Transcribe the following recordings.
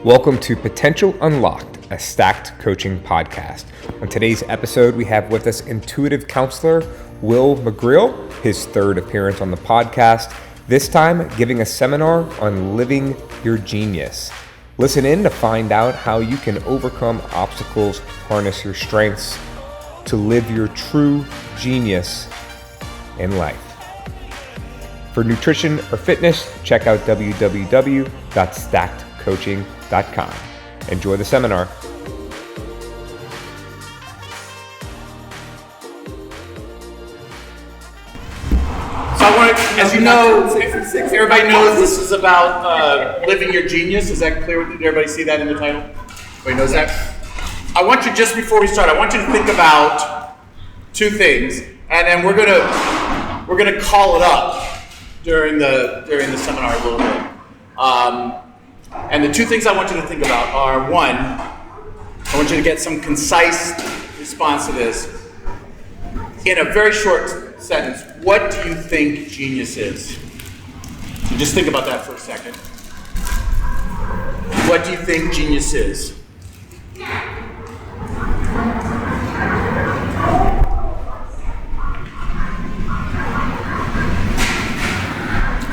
Welcome to Potential Unlocked, a stacked coaching podcast. On today's episode, we have with us intuitive counselor Will McGreal, his third appearance on the podcast, this time giving a seminar on living your genius. Listen in to find out how you can overcome obstacles, harness your strengths to live your true genius in life. For nutrition or fitness, check out www.stackedcoaching.com. Enjoy the seminar. So I want to, as you know, everybody knows this is about living your genius. Is that clear? Did everybody see that in the title? Everybody knows that? I want you, just before we start, I want you to think about two things, and then we're gonna call it up during the seminar a little bit. And the two things I want you to think about are, one, I want you to get some concise response to this. In a very short sentence, what do you think genius is? So just think about that for a second. What do you think genius is?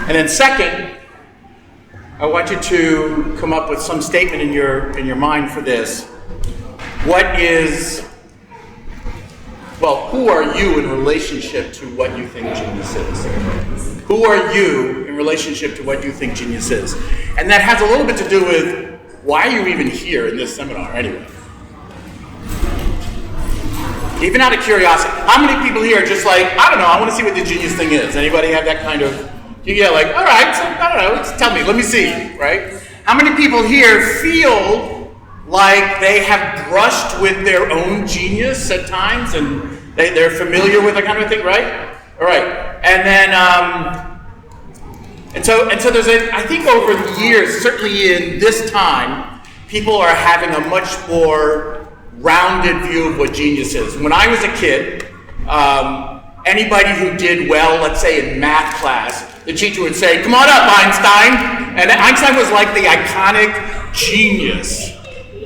And then second, I want you to come up with some statement in your mind for this. What is, well, who are you in relationship to what you think genius is? Who are you in relationship to what you think genius is? And that has a little bit to do with why are you even here in this seminar anyway? Even out of curiosity, how many people here are just like, I don't know, I want to see what the genius thing is? Anybody have that kind of, like, all right, so, I don't know, tell me, let me see, right? How many people here feel like they have brushed with their own genius at times and they're familiar with that kind of thing, right? All right, and then, and so there's I think over the years, certainly in this time, people are having a much more rounded view of what genius is. When I was a kid, anybody who did well, let's say in math class, the teacher would say, "Come on up, Einstein." And Einstein was like the iconic genius.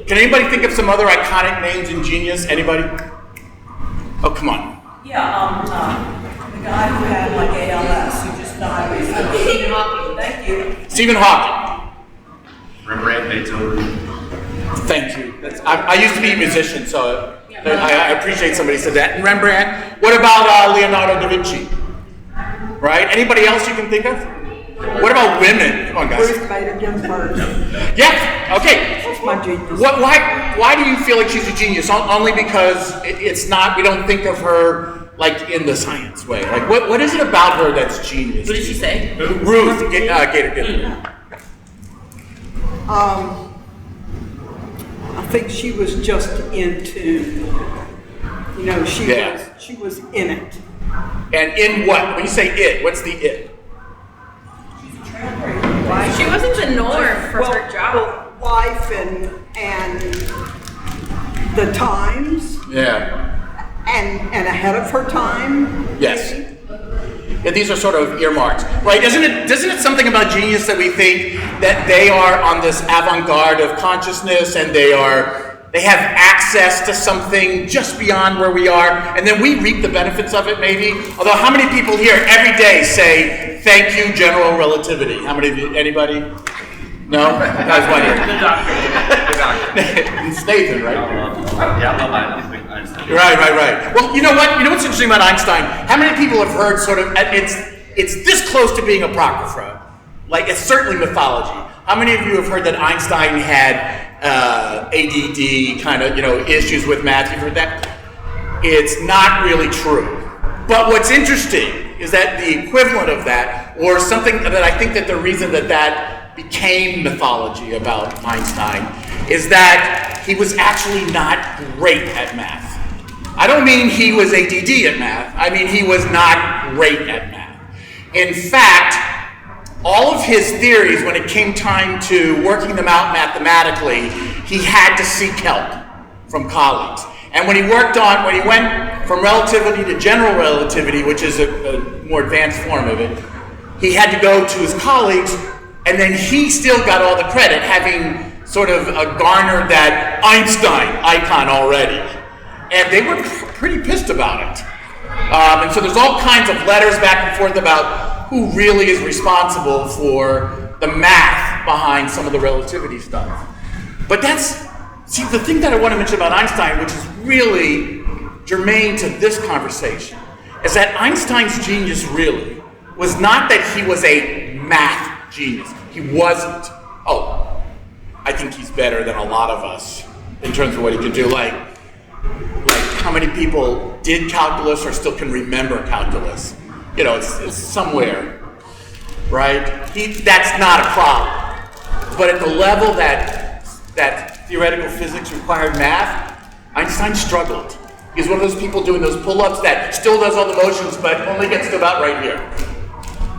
Can anybody think of some other iconic names in genius? Anybody? Oh, come on. Yeah, the guy who had like ALS, who just died. Stephen Hawking. Thank you. Stephen Hawking. Rembrandt, Beethoven. Thank you. I used to be a musician, so I appreciate somebody said that. And Rembrandt. What about Leonardo da Vinci? Right? Anybody else you can think of? What about women? Come on, guys. Ruth Bader Ginsburg. Yeah. Okay. That's my genius. Why do you feel like she's a genius? Only because it's not. We don't think of her like in the science way. Like what is it about her that's genius? What did she say? Ruth Bader Ginsburg. I think she was just in tune. You know, she was in it. And in what? When you say it, what's the it? She wasn't the norm for her job. Life and the times. Yeah. And ahead of her time. Yes. Yeah, these are sort of earmarks, right? Doesn't it something about genius that we think that they are on this avant-garde of consciousness and they have access to something just beyond where we are, and then we reap the benefits of it, maybe? Although, how many people here every day say, "Thank you, general relativity"? How many of you, anybody? No? Guys, one here. The doctor. It's Nathan, right? Yeah, I love Einstein. Right. Well, you know what? You know what's interesting about Einstein? How many people have heard sort of, it's this close to being apocrypha. Like, it's certainly mythology. How many of you have heard that Einstein had ADD kind of, issues with math? You've heard that? It's not really true. But what's interesting is that the equivalent of that, or something that I think that the reason that became mythology about Einstein, is that he was actually not great at math. I don't mean he was ADD at math. I mean he was not great at math. In fact, all of his theories, when it came time to working them out mathematically, he had to seek help from colleagues. And when he went from relativity to general relativity, which is a more advanced form of it, he had to go to his colleagues, and then he still got all the credit, having sort of garnered that Einstein icon already. And they were pretty pissed about it. And so there's all kinds of letters back and forth about who really is responsible for the math behind some of the relativity stuff. But the thing that I want to mention about Einstein, which is really germane to this conversation, is that Einstein's genius really was not that he was a math genius. He wasn't. Oh, I think he's better than a lot of us in terms of what he could do. Like how many people did calculus or still can remember calculus? You know, it's somewhere, right? That's not a problem. But at the level that theoretical physics required math, Einstein struggled. He's one of those people doing those pull-ups that still does all the motions, but only gets to about right here.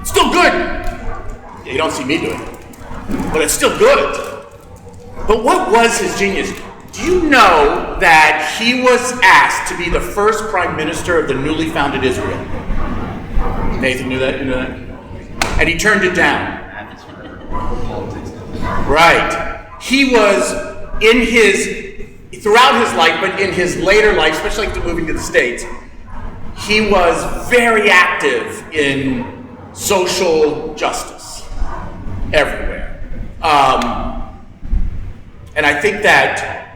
Still good. Yeah, you don't see me doing it, but it's still good. But what was his genius? Do you know that he was asked to be the first prime minister of the newly founded Israel? Nathan knew that? You know that? And he turned it down. Right. He was throughout his life, but in his later life, especially after moving to the States, he was very active in social justice everywhere. And I think that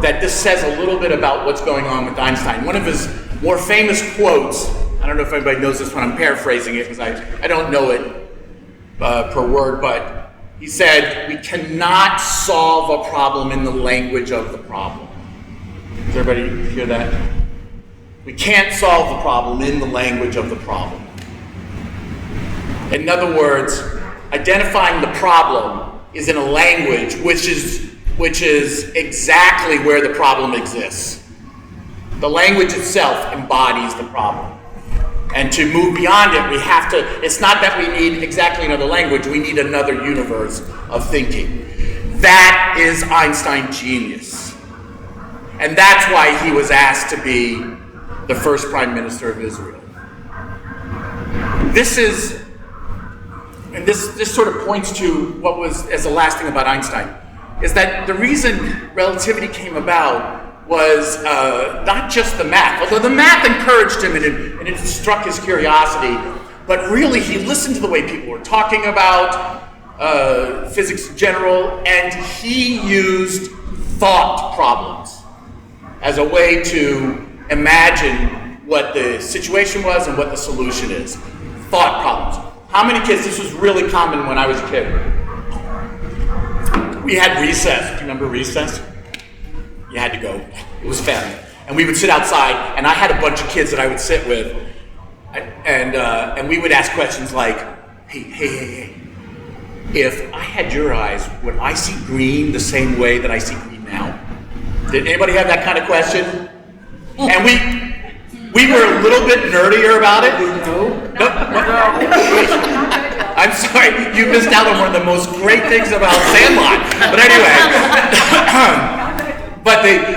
this says a little bit about what's going on with Einstein. One of his more famous quotes, I don't know if anybody knows this one, I'm paraphrasing it because I don't know it per word, but he said, "We cannot solve a problem in the language of the problem." Does everybody hear that? We can't solve the problem in the language of the problem. In other words, identifying the problem is in a language which is exactly where the problem exists. The language itself embodies the problem. And to move beyond it, we have to, it's not that we need exactly another language, we need another universe of thinking. That is Einstein's genius. And that's why he was asked to be the first prime minister of Israel. This sort of points to what was, as the last thing about Einstein, is that the reason relativity came about was not just the math, although the math encouraged him and it struck his curiosity, but really he listened to the way people were talking about physics in general, and he used thought problems as a way to imagine what the situation was and what the solution is. Thought problems. How many kids, this was really common when I was a kid. We had recess. Do you remember recess? You had to go. It was fun. And we would sit outside, and I had a bunch of kids that I would sit with, and we would ask questions like, hey, if I had your eyes, would I see green the same way that I see green now? Did anybody have that kind of question? And we were a little bit nerdier about it. No. I'm sorry, you missed out on one of the most great things about Sandlot. But anyway,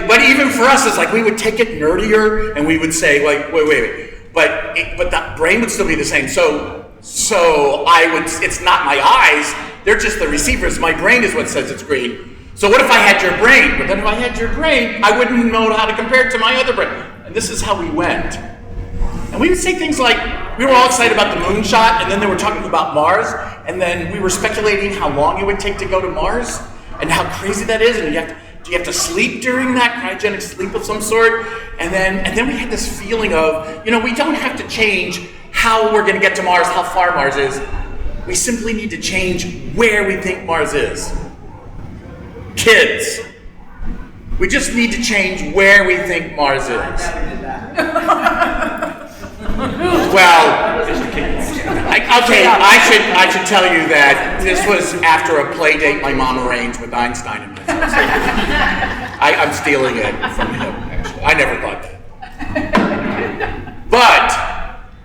but even for us, it's like we would take it nerdier, and we would say, like, wait, but the brain would still be the same. So it's not my eyes; they're just the receivers. My brain is what says it's green. So what if I had your brain? But then if I had your brain, I wouldn't know how to compare it to my other brain. And this is how we went. And we would say things like, we were all excited about the moon shot, and then they were talking about Mars, and then we were speculating how long it would take to go to Mars, and how crazy that is, and do you have to sleep during that, cryogenic sleep of some sort? And then we had this feeling of, we don't have to change how we're going to get to Mars, how far Mars is. We simply need to change where we think Mars is. Kids, we just need to change where we think Mars is. Well, I should tell you that this was after a play date my mom arranged with Einstein and myself. I'm stealing it from him, actually. I never thought that.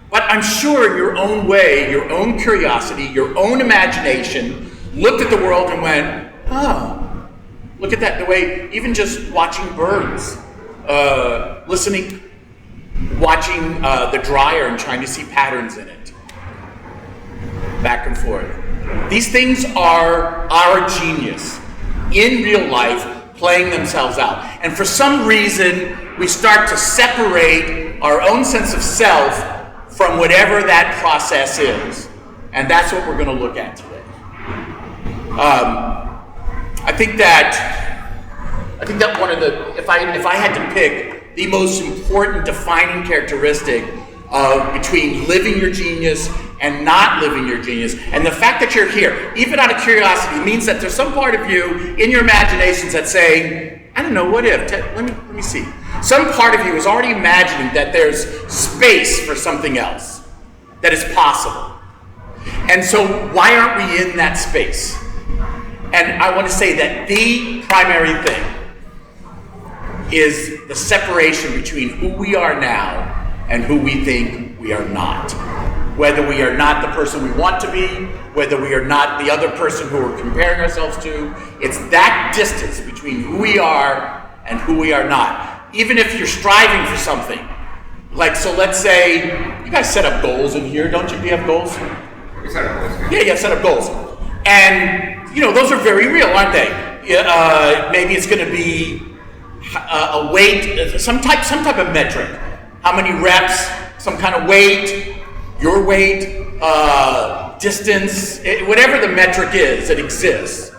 But I'm sure your own way, your own curiosity, your own imagination looked at the world and went, oh, look at that, the way, even just watching birds, watching the dryer and trying to see patterns in it, back and forth. These things are our genius. in real life playing themselves out. And for some reason, we start to separate our own sense of self from whatever that process is. And that's what we're going to look at today. I think that one of the, if I had to pick the most important defining characteristic between living your genius and not living your genius, and the fact that you're here, even out of curiosity, means that there's some part of you in your imaginations that say, I don't know, what if? Let me see. Some part of you is already imagining that there's space for something else, that is possible. And so why aren't we in that space? And I want to say that the primary thing is the separation between who we are now and who we think we are not. Whether we are not the person we want to be, whether we are not the other person who we're comparing ourselves to, it's that distance between who we are and who we are not. Even if you're striving for something. Like, so let's say, you guys set up goals in here, don't you? Do you have goals? We set up goals. Yeah, you have set up goals. And, those are very real, aren't they? Maybe it's going to be a weight, some type of metric. How many reps, some kind of weight, your weight, distance, whatever the metric is that exists.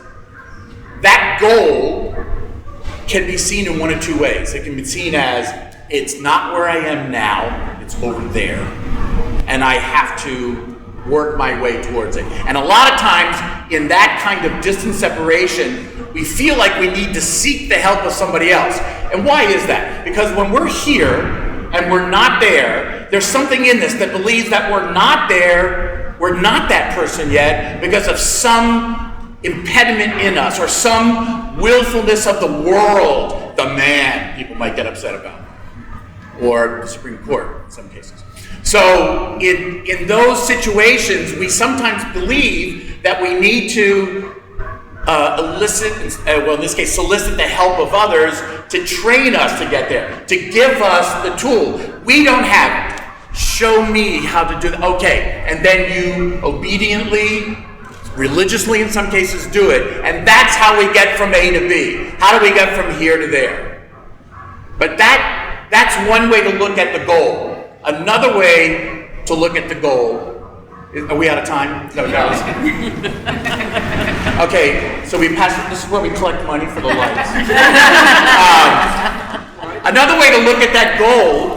That goal can be seen in one of two ways. It can be seen as, it's not where I am now, it's over there. And I have to work my way towards it. And a lot of times, in that kind of distant separation, we feel like we need to seek the help of somebody else. And why is that? Because when we're here and we're not there, there's something in this that believes that we're not there, we're not that person yet, because of some impediment in us or some willfulness of the world, the man, people might get upset about, or the Supreme Court in some cases. So in those situations, we sometimes believe that we need to in this case, solicit the help of others to train us to get there, to give us the tool. We don't have it. Show me how to do that. Okay, and then you obediently, religiously in some cases, do it. And that's how we get from A to B. How do we get from here to there? But that's one way to look at the goal. Another way to look at the goal, are we out of time? No. Okay, so we passed, this is where we collect money for the lights. Another way to look at that goal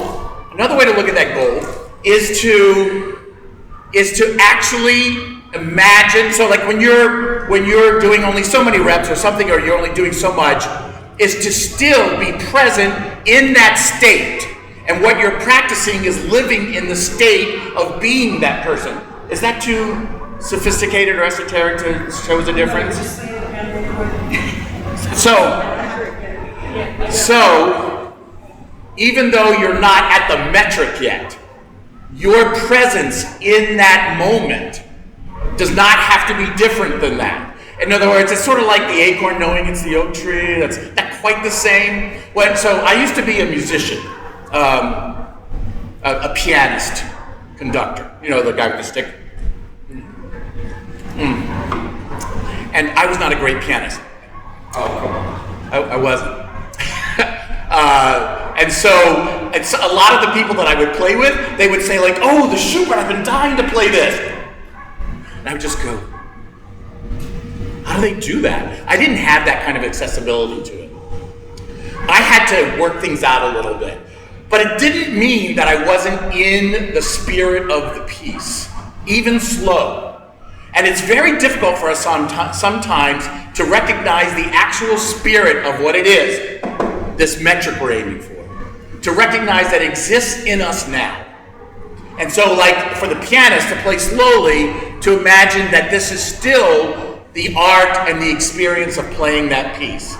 is to actually imagine, so like when you're doing only so many reps or something, or you're only doing so much, is to still be present in that state. And what you're practicing is living in the state of being that person. Is that too sophisticated or esoteric to show the difference? So, even though you're not at the metric yet, your presence in that moment does not have to be different than that. In other words, it's sort of like the acorn knowing it's the oak tree. That's not quite the same. So I used to be a musician, a pianist, conductor. The guy with the stick. And I was not a great pianist. Oh, come on. I wasn't. And so it's a lot of the people that I would play with, they would say like, oh, the Schubert, I've been dying to play this. And I would just go, how do they do that? I didn't have that kind of accessibility to it. I had to work things out a little bit. But it didn't mean that I wasn't in the spirit of the piece, even slow. And it's very difficult for us sometimes to recognize the actual spirit of what it is, this metric we're aiming for. To recognize that it exists in us now. And so, like for the pianist to play slowly, to imagine that this is still the art and the experience of playing that piece.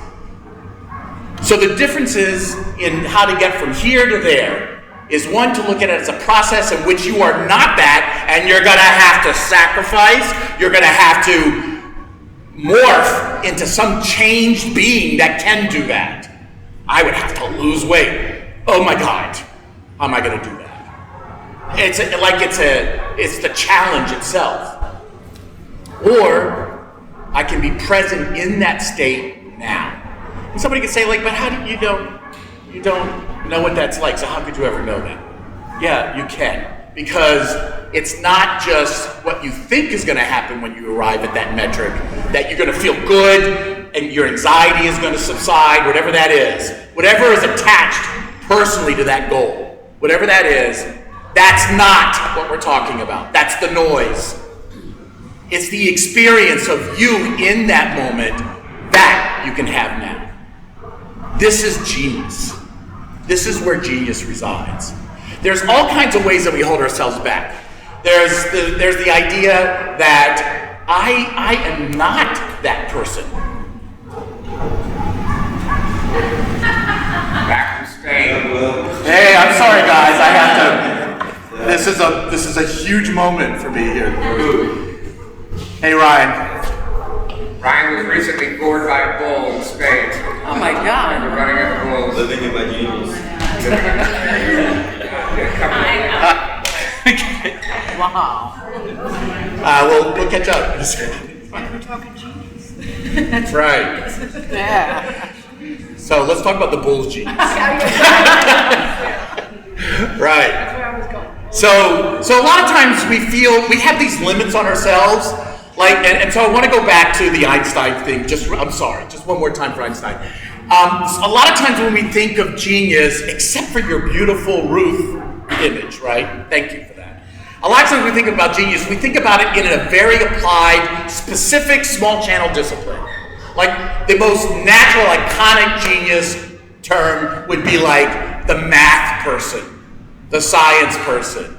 So the differences in how to get from here to there is one, to look at it as a process in which you are not that, and you're going to have to sacrifice, you're going to have to morph into some changed being that can do that. I would have to lose weight. Oh my God, how am I going to do that? It's the challenge itself. Or I can be present in that state now. And somebody could say, like, but how do you don't know what that's like, so how could you ever know that? Yeah, you can. Because it's not just what you think is going to happen when you arrive at that metric, that you're going to feel good and your anxiety is going to subside, whatever that is. Whatever is attached personally to that goal, whatever that is, that's not what we're talking about. That's the noise. It's the experience of you in that moment that you can have now. This is genius. This is where genius resides. There's all kinds of ways that we hold ourselves back. There's the idea that I am not that person. Back from Spain. Hey, I'm sorry, guys. I have to. This is a huge moment for me here. Hey, Ryan. Ryan was recently gored by a bull in Spain. Oh my God. We're running at bulls. Living in my genius. Wow. We'll catch up. We're talking genius. Right. Yeah. So let's talk about the bull's genius. Right. So a lot of times we feel we have these limits on ourselves, and so I want to go back to the Einstein thing. Just one more time for Einstein. A lot of times when we think of genius, except for your beautiful Ruth image, right? Thank you for that. A lot of times we think about genius, we think about it in a very applied, specific, small channel discipline. Like the most natural, iconic genius term would be like the math person, the science person,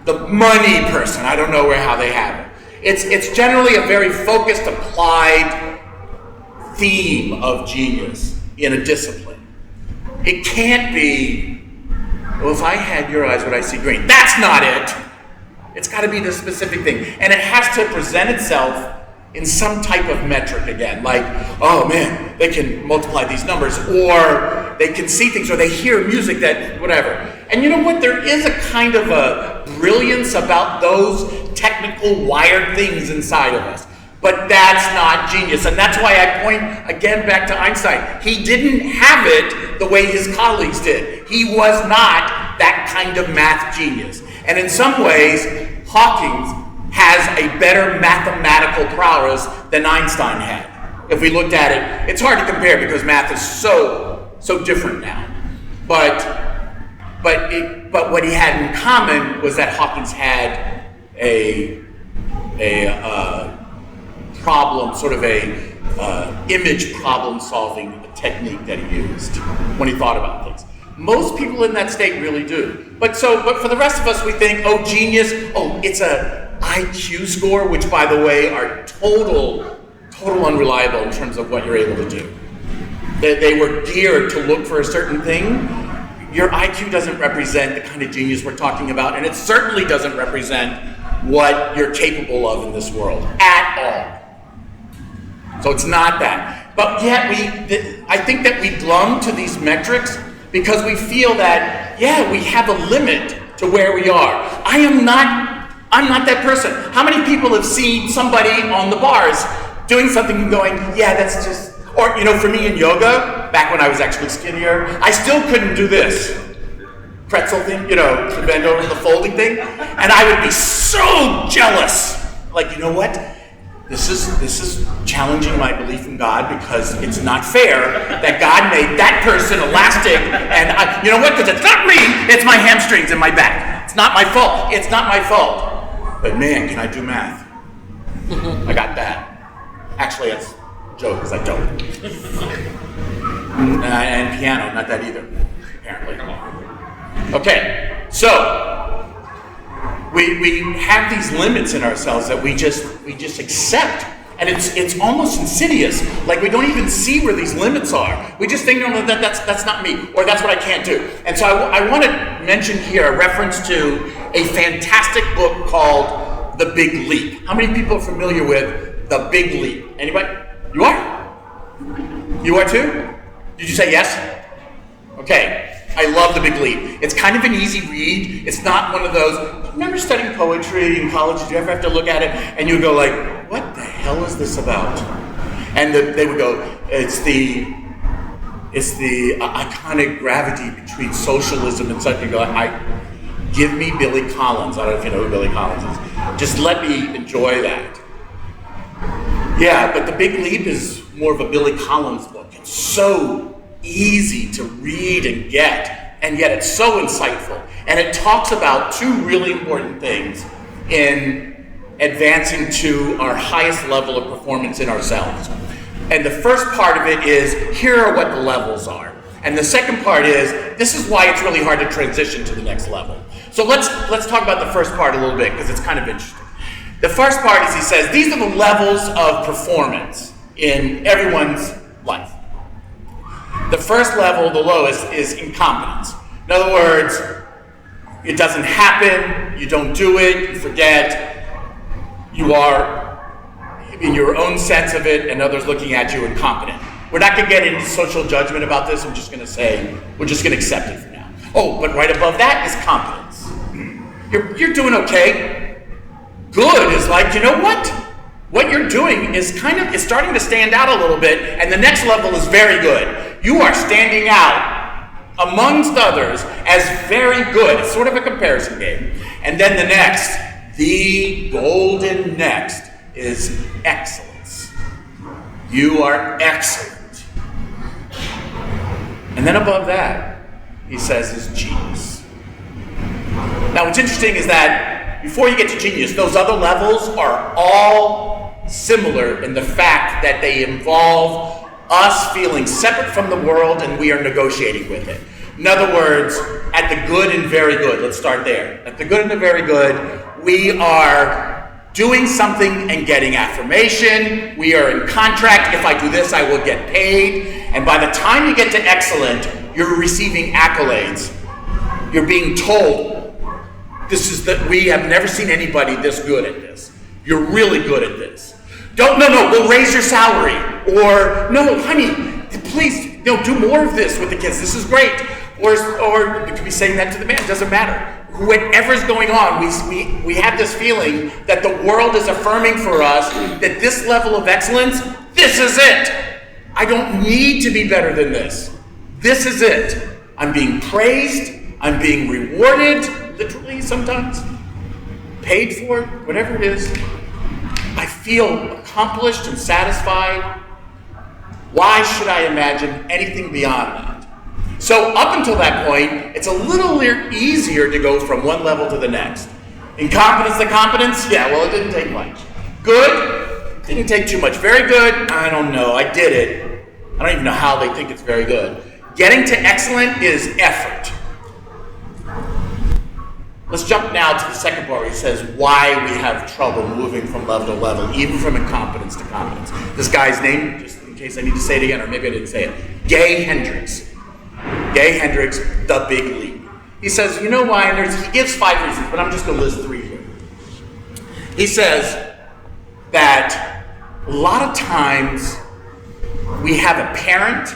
the money person. I don't know how they have it. It's generally a very focused, applied theme of genius in a discipline. It can't be, well, if I had your eyes, would I see green? That's not it. It's got to be the specific thing. And it has to present itself in some type of metric again, like, oh man, they can multiply these numbers, or they can see things, or they hear music that, whatever. And you know what? There is a kind of a brilliance about those technical wired things inside of us. But that's not genius. And that's why I point again back to Einstein. He didn't have it the way his colleagues did. He was not that kind of math genius. And in some ways, Hawking has a better mathematical prowess than Einstein had. If we looked at it, it's hard to compare because math is so different now. But what he had in common was that Hawking had a problem, sort of a image problem solving technique that he used when he thought about things. Most people in that state really do. But for the rest of us, we think, oh, genius, oh, it's a IQ score, which by the way are total unreliable in terms of what you're able to do. They were geared to look for a certain thing. Your IQ doesn't represent the kind of genius we're talking about, and it certainly doesn't represent what you're capable of in this world at all. So it's not that. But yet I think that we glom to these metrics because we feel that, yeah, we have a limit to where we are. I'm not that person. How many people have seen somebody on the bars doing something and going, yeah, that's just, or, for me in yoga, back when I was actually skinnier, I still couldn't do this pretzel thing, to bend over the folding thing. And I would be so jealous. Like, you know what? This is challenging my belief in God because it's not fair that God made that person elastic and you know what? Because it's not me, it's my hamstrings and my back. It's not my fault. It's not my fault. But man, can I do math? I got that. Actually, that's a joke because I don't. And piano, not that either, apparently. Okay, so we have these limits in ourselves that we just accept, and it's almost insidious. Like we don't even see where these limits are. We just think, no, that's not me, or that's what I can't do. And so I want to mention here a reference to a fantastic book called The Big Leap. How many people are familiar with The Big Leap? Anybody? You are? You are too? Did you say yes? Okay. I love The Big Leap. It's kind of an easy read. It's not one of those, remember studying poetry in college? Did you ever have to look at it and you would go like, what the hell is this about? And they would go, It's the iconic gravity between socialism and such. You go, give me Billy Collins. I don't know if you know who Billy Collins is. Just let me enjoy that. Yeah, but The Big Leap is more of a Billy Collins book. It's so easy to read and get, and yet it's so insightful. And it talks about two really important things in advancing to our highest level of performance in ourselves. And the first part of it is, here are what the levels are. And the second part is, this is why it's really hard to transition to the next level. So let's talk about the first part a little bit, because it's kind of interesting. The first part is, he says, these are the levels of performance in everyone's life. The first level, the lowest, is incompetence. In other words, it doesn't happen, you don't do it, you forget, you are, in your own sense of it, and others looking at you, incompetent. We're not going to get into social judgment about this. I'm just going to say, we're just going to accept it for now. Oh, but right above that is competence. You're doing okay. Good is like, you know what? What you're doing is is starting to stand out a little bit, and the next level is very good. You are standing out amongst others as very good. It's sort of a comparison game. And then the golden next, is excellence. You are excellent. And then above that, he says, is genius. Now what's interesting is that before you get to genius, those other levels are all similar in the fact that they involve us feeling separate from the world and we are negotiating with it. In other words, at the good and very good, let's start there. At the good and the very good, we are doing something and getting affirmation. We are in contract. If I do this, I will get paid. And by the time you get to excellent, you're receiving accolades. You're being told, we have never seen anybody this good at this. You're really good at this. No, we'll raise your salary. Or, no, honey, please, do more of this with the kids. This is great. Or you could be saying that to the man. It doesn't matter. Whatever's going on, we have this feeling that the world is affirming for us that this level of excellence, this is it. I don't need to be better than this. This is it. I'm being praised. I'm being rewarded, literally sometimes, paid for it, whatever it is. I feel accomplished and satisfied. Why should I imagine anything beyond that? So up until that point, it's a little easier to go from one level to the next. Incompetence to competence? Yeah, well, it didn't take much. Good? Didn't take too much. Very good? I don't know. I did it. I don't even know how they think it's very good. Getting to excellent is effort. Let's jump now to the second part where he says why we have trouble moving from level to level, even from incompetence to competence. This guy's name, just in case I need to say it again, or maybe I didn't say it, Gay Hendricks. Gay Hendricks, The Big Leap. He says, you know why? He gives 5 reasons, but I'm just going to list 3 here. He says that a lot of times we have a parent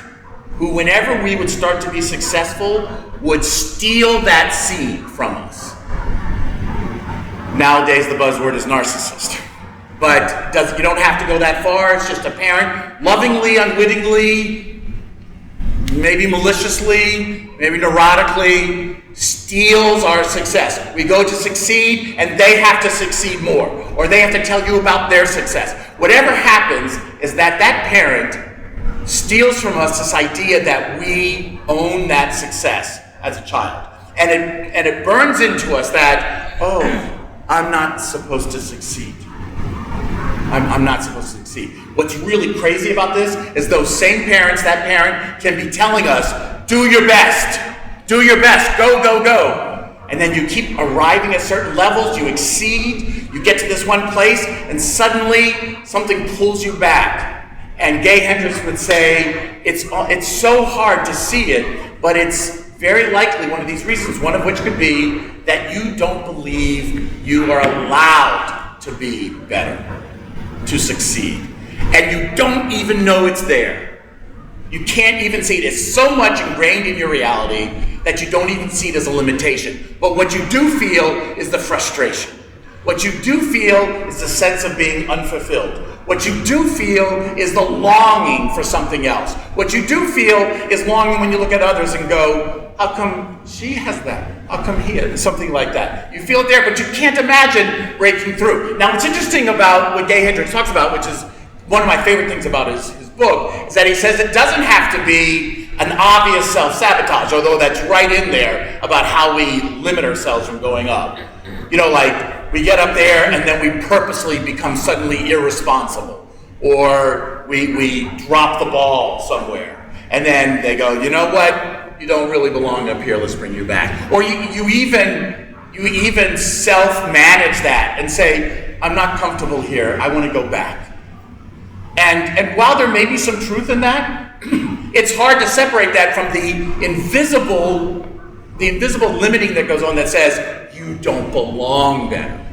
who, whenever we would start to be successful, would steal that seed from us. Nowadays, the buzzword is narcissist. But you don't have to go that far. It's just a parent, lovingly, unwittingly, maybe maliciously, maybe neurotically, steals our success. We go to succeed, and they have to succeed more. Or they have to tell you about their success. Whatever happens is that parent steals from us this idea that we own that success as a child. And it burns into us that, I'm not supposed to succeed. I'm not supposed to succeed. What's really crazy about this is those same parents, that parent can be telling us, do your best, go, go, go. And then you keep arriving at certain levels, you exceed, you get to this one place, and suddenly something pulls you back. And Gay Hendricks would say, it's so hard to see it, but it's very likely one of these reasons, one of which could be that you don't believe you are allowed to be better, to succeed. And you don't even know it's there. You can't even see it. It's so much ingrained in your reality that you don't even see it as a limitation. But what you do feel is the frustration. What you do feel is the sense of being unfulfilled. What you do feel is the longing for something else. What you do feel is longing when you look at others and go, how come she has that? How come he has something like that? You feel it there, but you can't imagine breaking through. Now, what's interesting about what Gay Hendricks talks about, which is one of my favorite things about his book, is that he says it doesn't have to be an obvious self-sabotage, although that's right in there about how we limit ourselves from going up. You know, like, we get up there and then we purposely become suddenly irresponsible, or we drop the ball somewhere, and then they go, you know what, you don't really belong up here, let's bring you back. Or you even self-manage that and say, I'm not comfortable here, I want to go back. And while there may be some truth in that, it's hard to separate that from the invisible limiting that goes on that says, you don't belong there.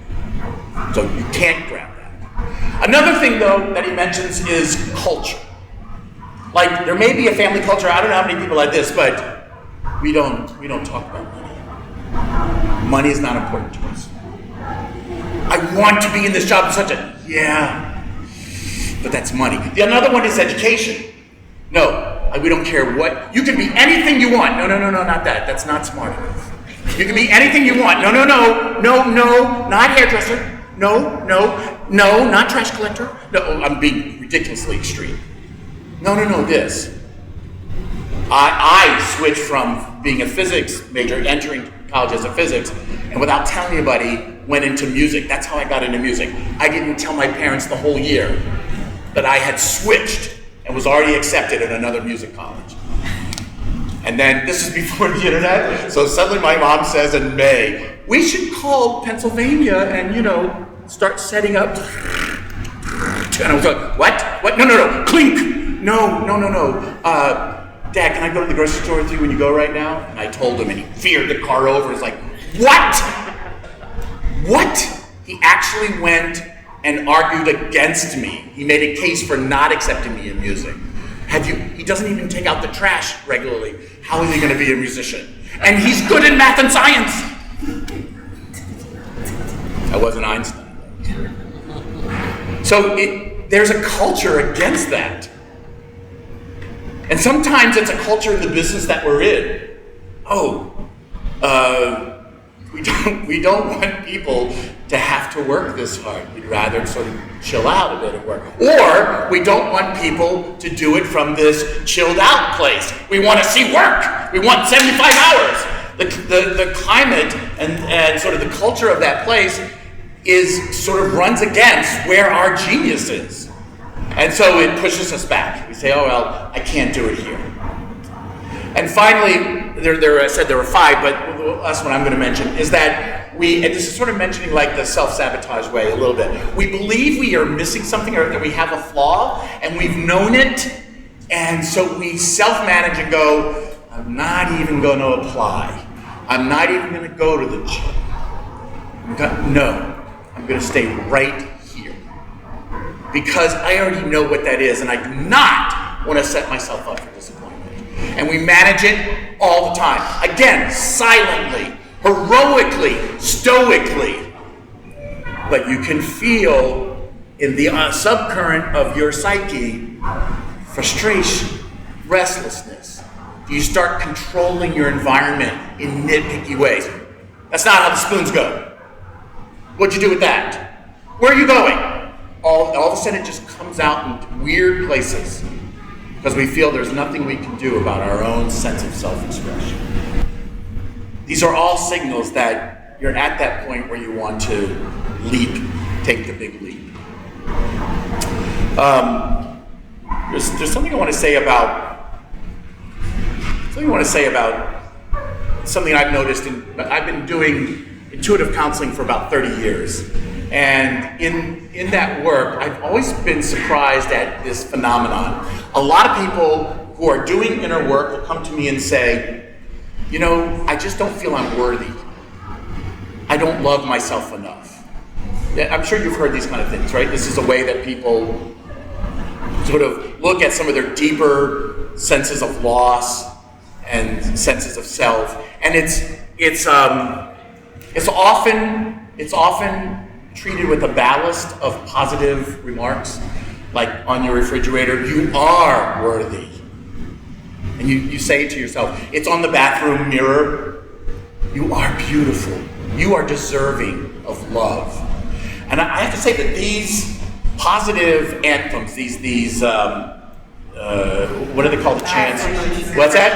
So you can't grab that. Another thing, though, that he mentions is culture. Like, there may be a family culture, I don't know how many people like this, but we don't talk about money. Money is not important to us. I want to be in this job, yeah, but that's money. Another one is education. No, we don't care what. You can be anything you want. No, not that. That's not smart enough. You can be anything you want. No, not hairdresser. No, not trash collector. No, I'm being ridiculously extreme. No, this. I switched from being a physics major, entering college as a physics, and without telling anybody, went into music. That's how I got into music. I didn't tell my parents the whole year that I had switched and was already accepted at another music college. And then, this is before the internet, so suddenly my mom says in May, we should call Pennsylvania and, start setting up. And I was like, what? No, clink! No. Dad, can I go to the grocery store with you when you go right now? And I told him, and he veered the car over. He's like, what? He actually went and argued against me. He made a case for not accepting me in music. He doesn't even take out the trash regularly. How is he going to be a musician? And he's good in math and science. I wasn't Einstein. So there's a culture against that. And sometimes it's a culture in the business that we're in. We don't want people to have to work this hard. We'd rather sort of chill out a bit at work. Or we don't want people to do it from this chilled out place. We want to see work. We want 75 hours. The climate and sort of the culture of that place runs against where our genius is. And so it pushes us back. We say, I can't do it here. And finally, I said there were 5, but the last one I'm going to mention is that and this is sort of mentioning like the self-sabotage way a little bit. We believe we are missing something or that we have a flaw, and we've known it, and so we self-manage and go, I'm not even going to apply. I'm not even going to go to the gym. No, I'm going to stay right here. Because I already know what that is, and I do not want to set myself up for disappointment. And we manage it all the time. Again, silently, heroically, stoically. But you can feel in the subcurrent of your psyche frustration, restlessness. You start controlling your environment in nitpicky ways. That's not how the spoons go. What'd you do with that? Where are you going? All of a sudden it just comes out in weird places because we feel there's nothing we can do about our own sense of self-expression. These are all signals that you're at that point where you want to take the big leap. There's something I want to say about something I've noticed. I've been doing intuitive counseling for about 30 years. And in that work, I've always been surprised at this phenomenon. A lot of people who are doing inner work will come to me and say, I just don't feel I'm worthy. I don't love myself enough. I'm sure you've heard these kind of things, right? This is a way that people sort of look at some of their deeper senses of loss and senses of self. And it's often treated with a ballast of positive remarks. like on your refrigerator, you are worthy. And you say it to yourself. It's on the bathroom mirror. You are beautiful. You are deserving of love. And I have to say that these positive anthems, these what do they call the chants? What's that?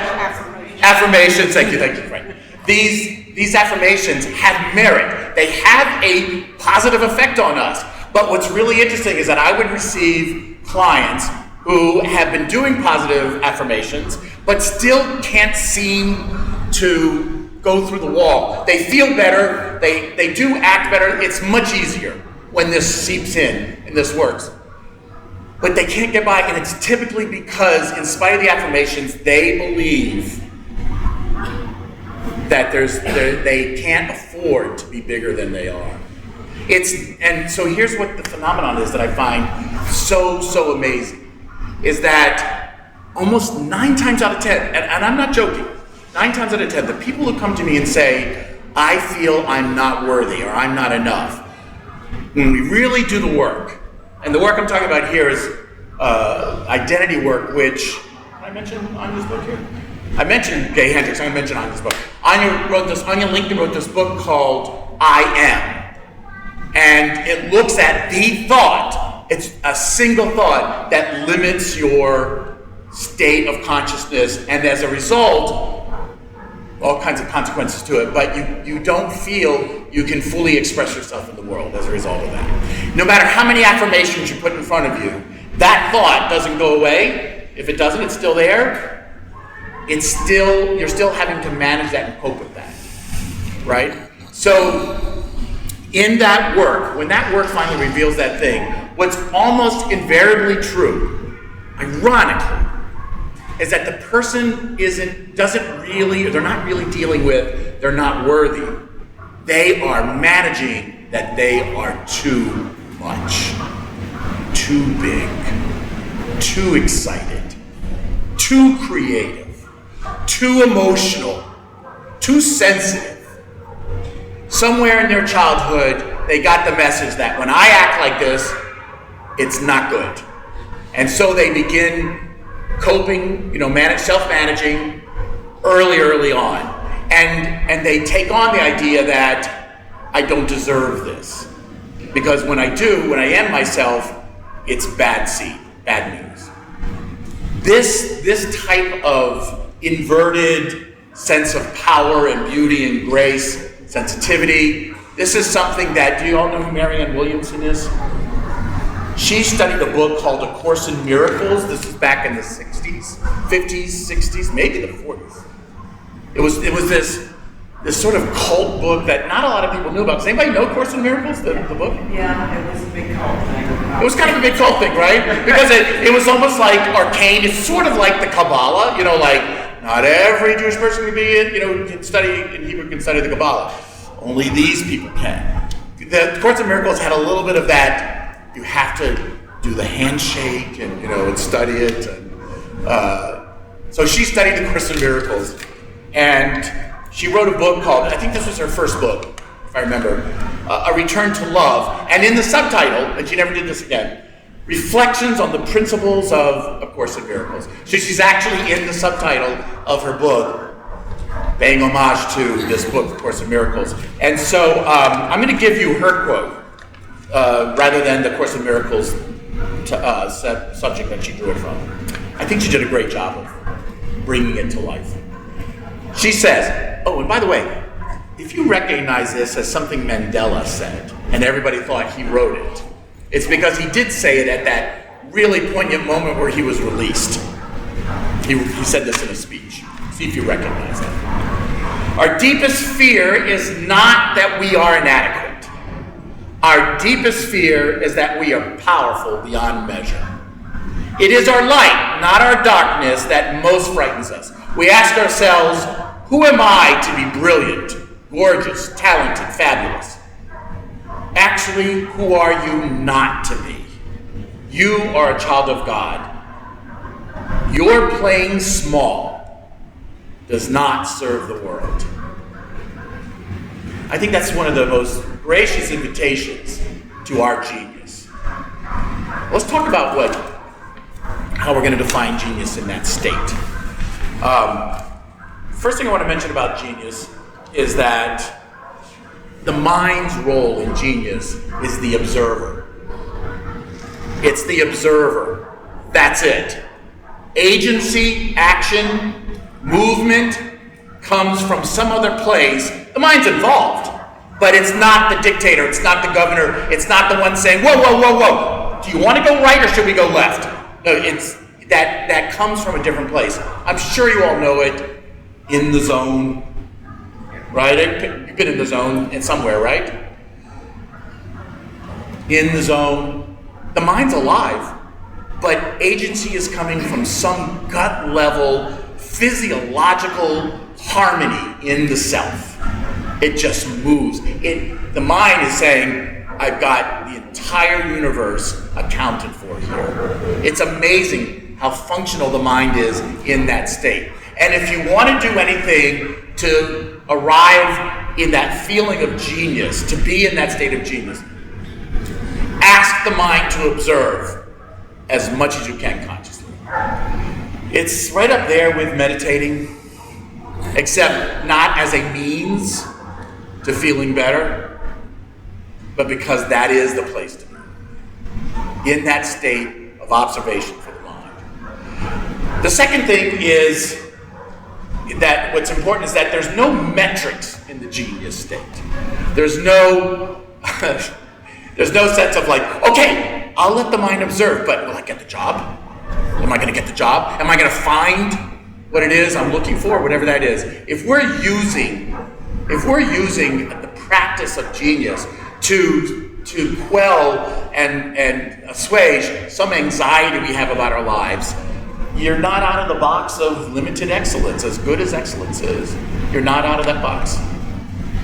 Affirmations. Thank you. Right. These affirmations have merit. They have a positive effect on us. But what's really interesting is that I would receive clients who have been doing positive affirmations, but still can't seem to go through the wall. They feel better. They do act better. It's much easier when this seeps in and this works. But they can't get by, and it's typically because, in spite of the affirmations, they believe that they can't afford to be bigger than they are. And so here's what the phenomenon is that I find so amazing, is that almost 9 times out of 10, and I'm not joking, 9 times out of 10, the people who come to me and say, I feel I'm not worthy or I'm not enough, when we really do the work, and the work I'm talking about here is identity work, which, did I mention Anya's book here? I mentioned Gay Hendricks, I'm going to mention Anya's book. Anya Lincoln wrote this book called I Am. And it looks at the thought, it's a single thought that limits your state of consciousness, and as a result, all kinds of consequences to it, but you don't feel you can fully express yourself in the world as a result of that. No matter how many affirmations you put in front of you, that thought doesn't go away. If it doesn't, it's still there. You're still having to manage that and cope with that, right? So, in that work, when that work finally reveals that thing, what's almost invariably true, ironically, is that the person they're not really dealing with, they're not worthy. They are managing that they are too much, too big, too excited, too creative, too emotional, too sensitive. Somewhere in their childhood, they got the message that when I act like this, it's not good. And so they begin coping, self-managing early on. And they take on the idea that I don't deserve this. Because when I am myself, it's bad seed, bad news. This type of inverted sense of power and beauty and grace, sensitivity, this is something that, do you all know who Marianne Williamson is? She studied a book called A Course in Miracles. This is back in the 60s, 50s, 60s, maybe the 40s. It was this sort of cult book that not a lot of people knew about. Does anybody know Course in Miracles, the book? Yeah, it was a big cult thing. It was kind of a big cult thing, right? Because it was almost like arcane. It's sort of like the Kabbalah, like not every Jewish person can study in Hebrew, can study the Kabbalah. Only these people can. The Course in Miracles had a little bit of that. You have to do the handshake and study it. And, so she studied the Course in Miracles, and she wrote a book called, I think this was her first book, if I remember, A Return to Love. And in the subtitle, and she never did this again, Reflections on the Principles of A Course in Miracles. So she's actually in the subtitle of her book, paying homage to this book, A Course in Miracles. And so I'm going to give you her quote. Rather than the Course in Miracles subject that she drew it from. I think she did a great job of bringing it to life. She says, oh, and by the way, if you recognize this as something Mandela said, and everybody thought he wrote it, it's because he did say it at that really poignant moment where he was released. He said this in a speech. See if you recognize that. Our deepest fear is not that we are inadequate. Our deepest fear is that we are powerful beyond measure. It is our light, not our darkness, that most frightens us. We ask ourselves, who am I to be brilliant, gorgeous, talented, fabulous? Actually, who are you not to be? You are a child of God. Your playing small does not serve the world. I think that's one of the most gracious invitations to our genius. Let's talk about how we're going to define genius in that state. First thing I want to mention about genius is that the mind's role in genius is the observer. It's the observer. That's it. Agency, action, movement comes from some other place. The mind's involved, but it's not the dictator. It's not the governor. It's not the one saying, whoa, whoa, whoa, whoa. Do you want to go right or should we go left? No, it's that comes from a different place. I'm sure you all know it. In the zone, right? You've been in the zone in somewhere, right? In the zone. The mind's alive, but agency is coming from some gut level physiological harmony in the self. It just moves. The mind is saying, I've got the entire universe accounted for here. It's amazing how functional the mind is in that state. And if you want to do anything to arrive in that feeling of genius, to be in that state of genius, ask the mind to observe as much as you can consciously. It's right up there with meditating, except not as a means to feeling better, but because that is the place to be, in that state of observation for the mind. The second thing is that what's important is that there's no metrics in the genius state. There's no sense of like, okay, I'll let the mind observe, but will I get the job? Am I going to get the job? Am I going to find what it is I'm looking for, whatever that is? If we're using the practice of genius to quell and assuage some anxiety we have about our lives, you're not out of the box of limited excellence, as good as excellence is. You're not out of that box.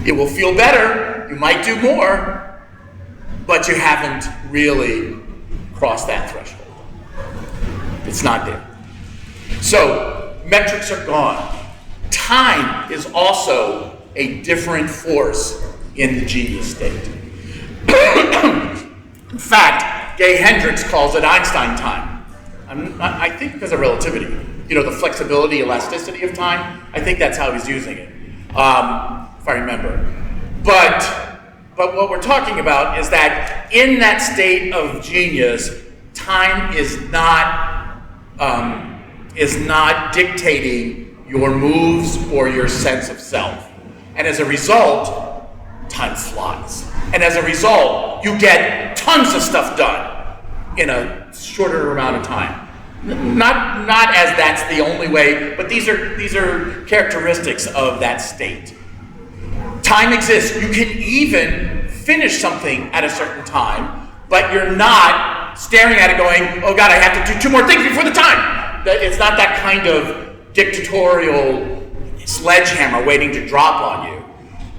It will feel better, you might do more, but you haven't really crossed that threshold. It's not there. So, metrics are gone. Time is also a different force in the genius state. In fact, Gay Hendricks calls it Einstein time. I think because of relativity, the flexibility, elasticity of time. I think that's how he's using it, if I remember. But what we're talking about is that in that state of genius, time is not dictating your moves or your sense of self, and as a result, time flies. And as a result, you get tons of stuff done in a shorter amount of time. Not as that's the only way, but these are characteristics of that state. Time exists. You can even finish something at a certain time, but you're not staring at it going, oh God, I have to do 2 more things before the time. It's not that kind of dictatorial sledgehammer waiting to drop on you.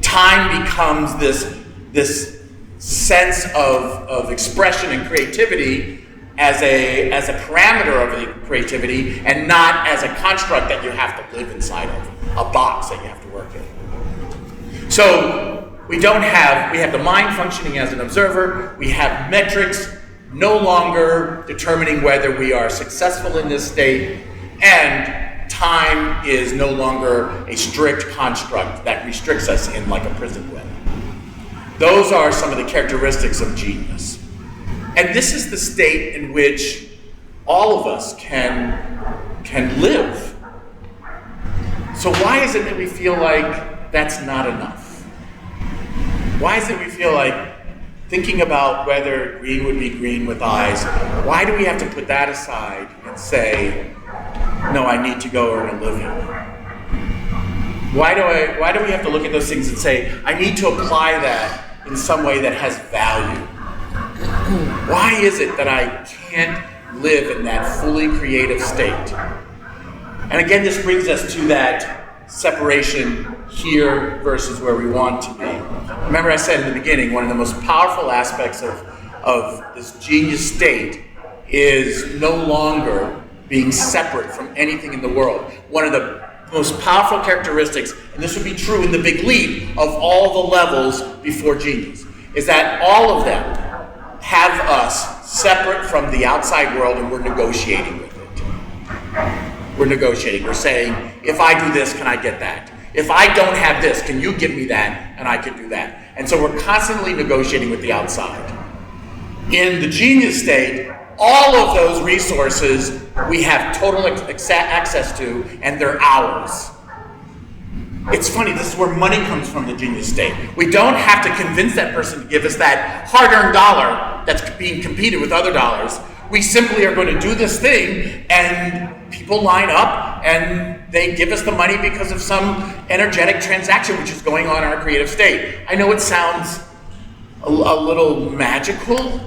Time becomes this sense of expression and creativity as a parameter of the creativity, and not as a construct that you have to live inside of, a box that you have to work in. So we have the mind functioning as an observer, we have metrics no longer determining whether we are successful in this state, and time is no longer a strict construct that restricts us in like a prison web. Those are some of the characteristics of genius. And this is the state in which all of us can live. So why is it that we feel like that's not enough? Why is it we feel like thinking about whether green would be green with eyes, why do we have to put that aside and say, no, I need to go earn a living? Why do we have to look at those things and say, I need to apply that in some way that has value? Why is it that I can't live in that fully creative state? And again, this brings us to that separation here versus where we want to be. Remember I said in the beginning, one of the most powerful aspects of this genius state is no longer being separate from anything in the world. One of the most powerful characteristics, and this would be true in the big leap of all the levels before genius, is that all of them have us separate from the outside world, and we're negotiating with it. We're negotiating. We're saying, if I do this, can I get that? If I don't have this, can you give me that, and I can do that? And so we're constantly negotiating with the outside. In the genius state, all of those resources we have total access to, and they're ours. It's funny, this is where money comes from, the genius state. We don't have to convince that person to give us that hard-earned dollar that's being competed with other dollars. We simply are going to do this thing, and people line up, and they give us the money because of some energetic transaction which is going on in our creative state. I know it sounds a little magical,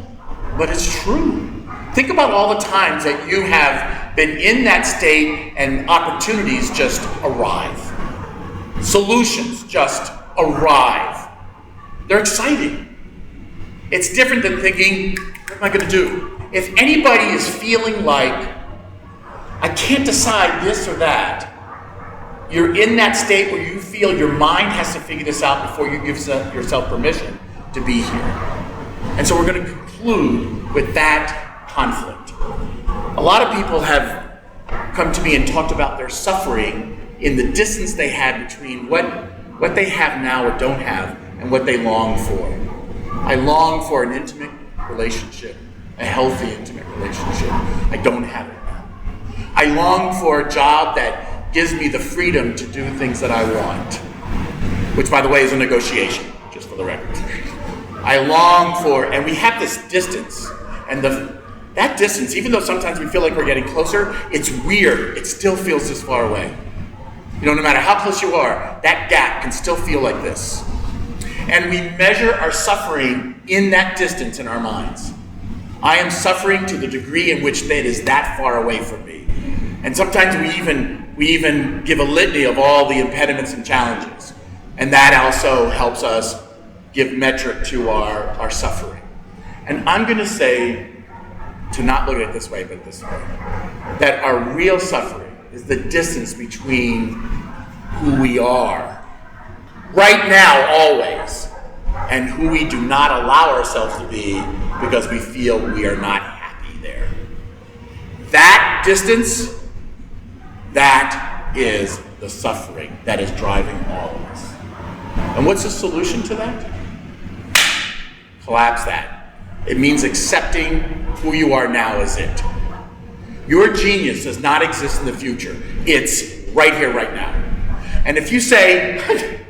but it's true. Think about all the times that you have been in that state and opportunities just arrive. Solutions just arrive. They're exciting. It's different than thinking, what am I going to do? If anybody is feeling like, I can't decide this or that, you're in that state where you feel your mind has to figure this out before you give yourself permission to be here. And so we're going to conclude with that conflict. A lot of people have come to me and talked about their suffering in the distance they had between what they have now or don't have and what they long for. I long for an intimate relationship, a healthy intimate relationship. I don't have it now. I long for a job that gives me the freedom to do things that I want, which, by the way, is a negotiation, just for the record. I long for, and we have this distance, and that distance, even though sometimes we feel like we're getting closer, it's weird. It still feels this far away. You know, no matter how close you are, that gap can still feel like this. And we measure our suffering in that distance in our minds. I am suffering to the degree in which it is that far away from me. And sometimes we even give a litany of all the impediments and challenges. And that also helps us give metric to our suffering. And I'm going to say, to not look at it this way, but this way, that our real suffering is the distance between who we are, right now, always, and who we do not allow ourselves to be because we feel we are not happy there. That distance, that is the suffering that is driving all of us. And what's the solution to that? Collapse that. It means accepting who you are now as it. Your genius does not exist in the future. It's right here, right now. And if you say,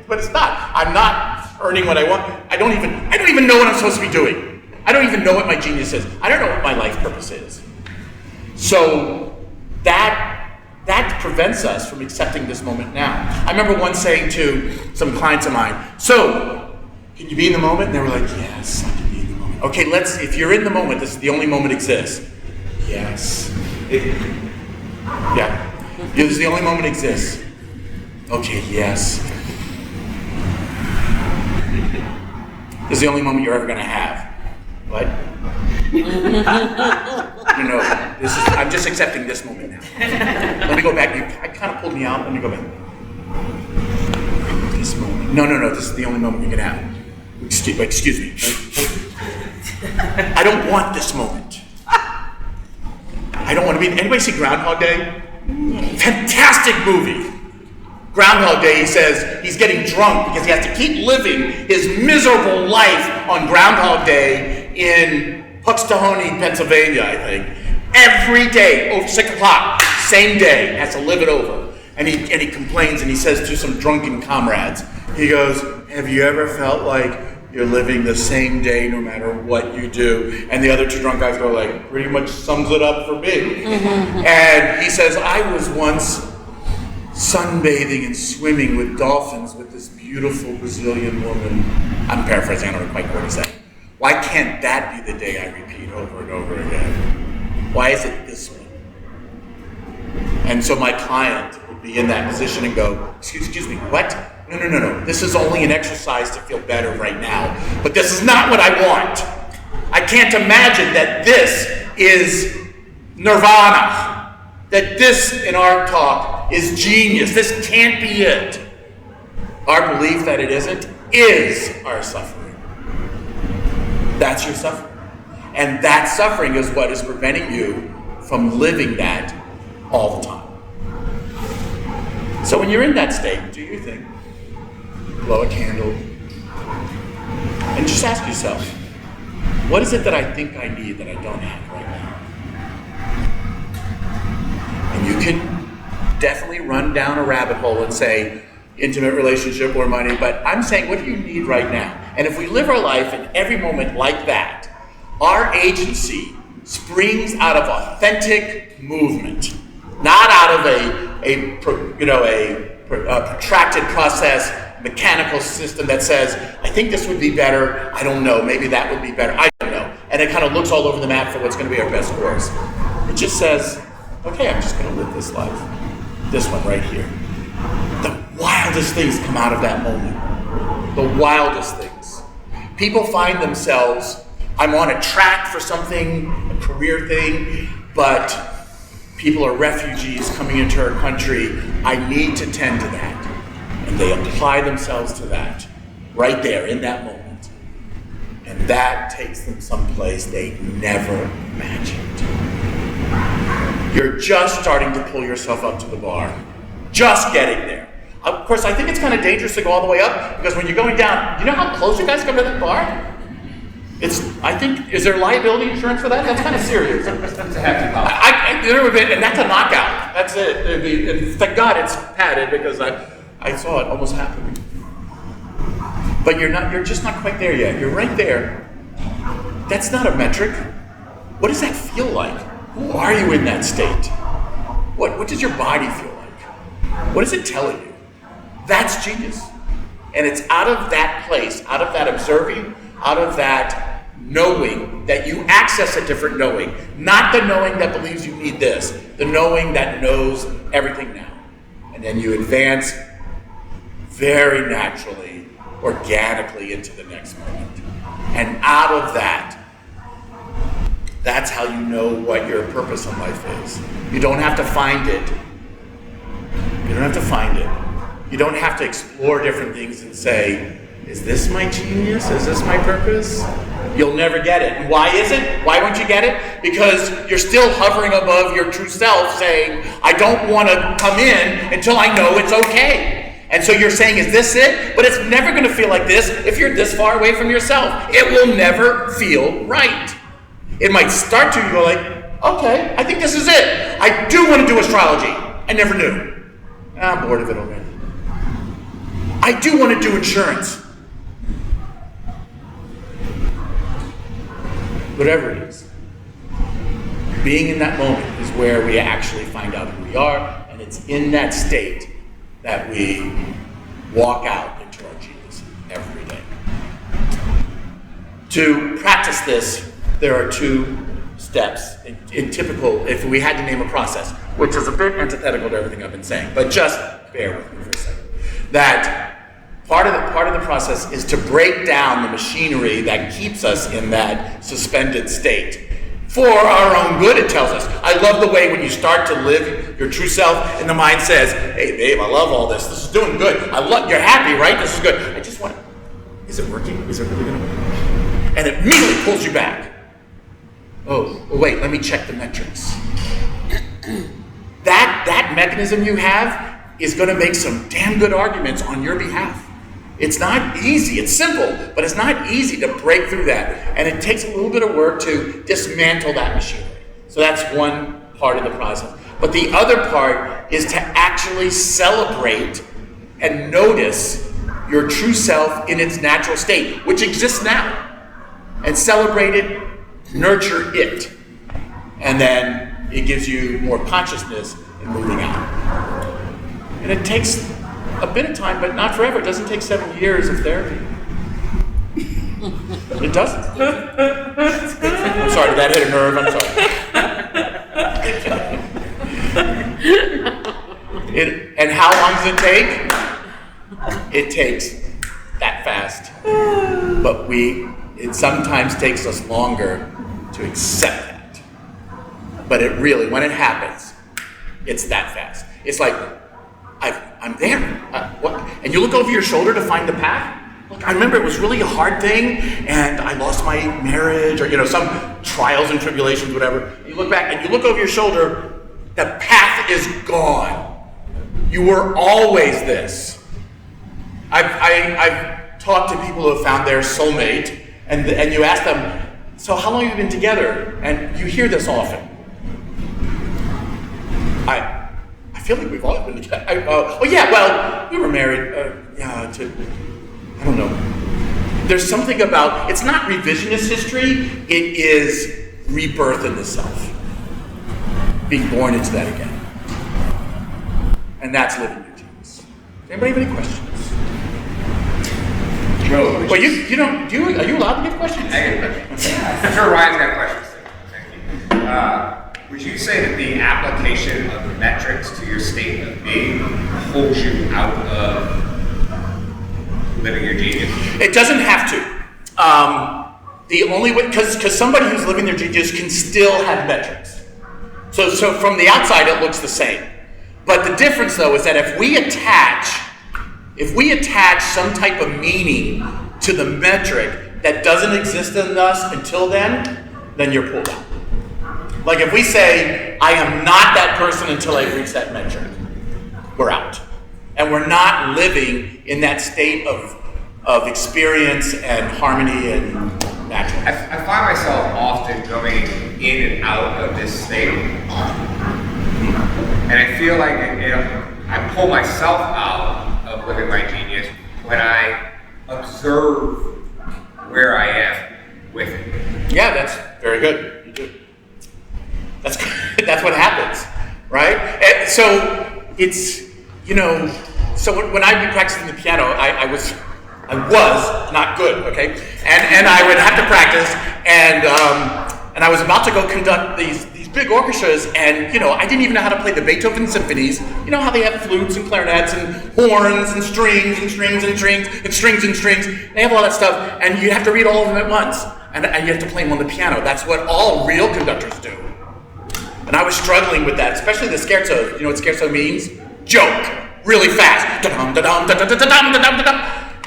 but it's not, I'm not earning what I want, I don't even know what I'm supposed to be doing. I don't even know what my genius is. I don't know what my life purpose is. So that prevents us from accepting this moment now. I remember once saying to some clients of mine, so, can you be in the moment? And they were like, yes, I can be in the moment. Okay, if you're in the moment, this is the only moment exists. Yes. Yeah. This is the only moment exists. Okay, yes. This is the only moment you're ever going to have. What? No, I'm just accepting this moment now. Let me go back. I kind of pulled me out. Let me go back. This moment. No. This is the only moment you can have. Excuse me. I don't want this moment. I don't want to be. Anybody see Groundhog Day? Fantastic movie. Groundhog Day, he says he's getting drunk because he has to keep living his miserable life on Groundhog Day in Puxtahoney, Pennsylvania, I think. Every day, over 6 o'clock, same day, has to live it over. And he complains and he says to some drunken comrades, he goes, have you ever felt like you're living the same day no matter what you do? And the other two drunk guys go like, pretty much sums it up for me. And he says, I was once sunbathing and swimming with dolphins with this beautiful Brazilian woman. I'm paraphrasing, I don't know quite what he said. Why can't that be the day I repeat over and over again? Why is it this one? And so my client would be in that position and go, excuse me, what? No. This is only an exercise to feel better right now. But this is not what I want. I can't imagine that this is nirvana. That this, in our talk, is genius. This can't be it. Our belief that it isn't is our suffering. That's your suffering. And that suffering is what is preventing you from living that all the time. So when you're in that state, do your thing. Blow a candle. And just ask yourself, what is it that I think I need that I don't have right now? And you can definitely run down a rabbit hole and say, intimate relationship or money, but I'm saying, what do you need right now? And if we live our life in every moment like that, our agency springs out of authentic movement, not out of a protracted process, mechanical system that says, I think this would be better, I don't know, maybe that would be better, I don't know. And it kind of looks all over the map for what's going to be our best course. It just says, okay, I'm just going to live this life. This one right here. The wildest things come out of that moment. The wildest things. People find themselves, I'm on a track for something, a career thing, but people are refugees coming into our country. I need to tend to that. And they apply themselves to that right there in that moment. And that takes them someplace they never imagined. You're just starting to pull yourself up to the bar. Just getting there. Of course, I think it's kind of dangerous to go all the way up, because when you're going down, you know how close you guys come to that bar? Is there liability insurance for that? That's kind of serious. It's a hefty pop. And that's a knockout. That's it. Thank God it's padded, because I saw it almost happen. But you're just not quite there yet. You're right there. That's not a metric. What does that feel like? Who are you in that state? What does your body feel like? What is it telling you? That's genius. And it's out of that place, out of that observing, out of that knowing that you access a different knowing. Not the knowing that believes you need this, the knowing that knows everything now. And then you advance very naturally, organically into the next moment. And out of that, that's how you know what your purpose in life is. You don't have to find it. You don't have to find it. You don't have to explore different things and say, is this my genius? Is this my purpose? You'll never get it. And why is it? Why won't you get it? Because you're still hovering above your true self saying, I don't want to come in until I know it's okay. And so you're saying, is this it? But it's never going to feel like this if you're this far away from yourself. It will never feel right. It might start to, you go like, okay, I think this is it. I do want to do astrology. I never knew. I'm bored of it already. I do want to do insurance. Whatever it is. Being in that moment is where we actually find out who we are, and it's in that state that we walk out into our genius every day. To practice this, there are two steps in typical, if we had to name a process, which is a bit antithetical to everything I've been saying, but just bear with me for a second. That part of the process is to break down the machinery that keeps us in that suspended state. For our own good, it tells us. I love the way when you start to live your true self and the mind says, hey babe, I love all this. This is doing good. You're happy, right? This is good. I just want to, is it working? Is it really going to work? And it immediately pulls you back. Oh, wait, let me check the metrics. That mechanism you have is going to make some damn good arguments on your behalf. It's not easy. It's simple, but it's not easy to break through that. And it takes a little bit of work to dismantle that machinery. So that's one part of the process. But the other part is to actually celebrate and notice your true self in its natural state, which exists now. And celebrate it, nurture it. And then it gives you more consciousness in moving out. And it takes a bit of time, but not forever. It doesn't take 7 years of therapy. It doesn't. I'm sorry, did that hit a nerve? I'm sorry. And how long does it take? It takes that fast. But it sometimes takes us longer to accept that. But it really, when it happens, it's that fast. It's like, I'm there. And you look over your shoulder to find the path. Look, I remember it was really a hard thing, and I lost my marriage, or some trials and tribulations, whatever. You look back and you look over your shoulder, the path is gone. You were always this. I've talked to people who have found their soulmate, and you ask them, so how long have you been together? And you hear this often. I feel like we've always been together. We were married. I don't know. There's something about, it's not revisionist history, it is rebirth in the self. Being born into that again. And that's living your dreams. Does anybody have any questions? Joe. Well, are you allowed to give questions? I get questions. I'm sure Ryan's got questions too. Thank you. Would you say that the application of metrics to your state of being holds you out of living your genius? It doesn't have to. The only way, because somebody who's living their genius can still have metrics. So from the outside, it looks the same. But the difference, though, is that if we attach some type of meaning to the metric that doesn't exist in us until then you're pulled out. Like if we say, I am not that person until I reach that metric, we're out. And we're not living in that state of experience and harmony and natural. I find myself often going in and out of this state. And I feel like I pull myself out of living my genius when I observe where I am with it. Yeah, that's very good. You do. That's what happens, right? And so it's, so when I'd be practicing the piano, I was not good, okay? And I would have to practice, and I was about to go conduct these big orchestras, and I didn't even know how to play the Beethoven symphonies. You know how they have flutes and clarinets and horns and strings and strings and strings and strings and strings. They have all that stuff, and you have to read all of them at once, and you have to play them on the piano. That's what all real conductors do. And I was struggling with that, especially the scherzo. You know what scherzo means? Joke, really fast.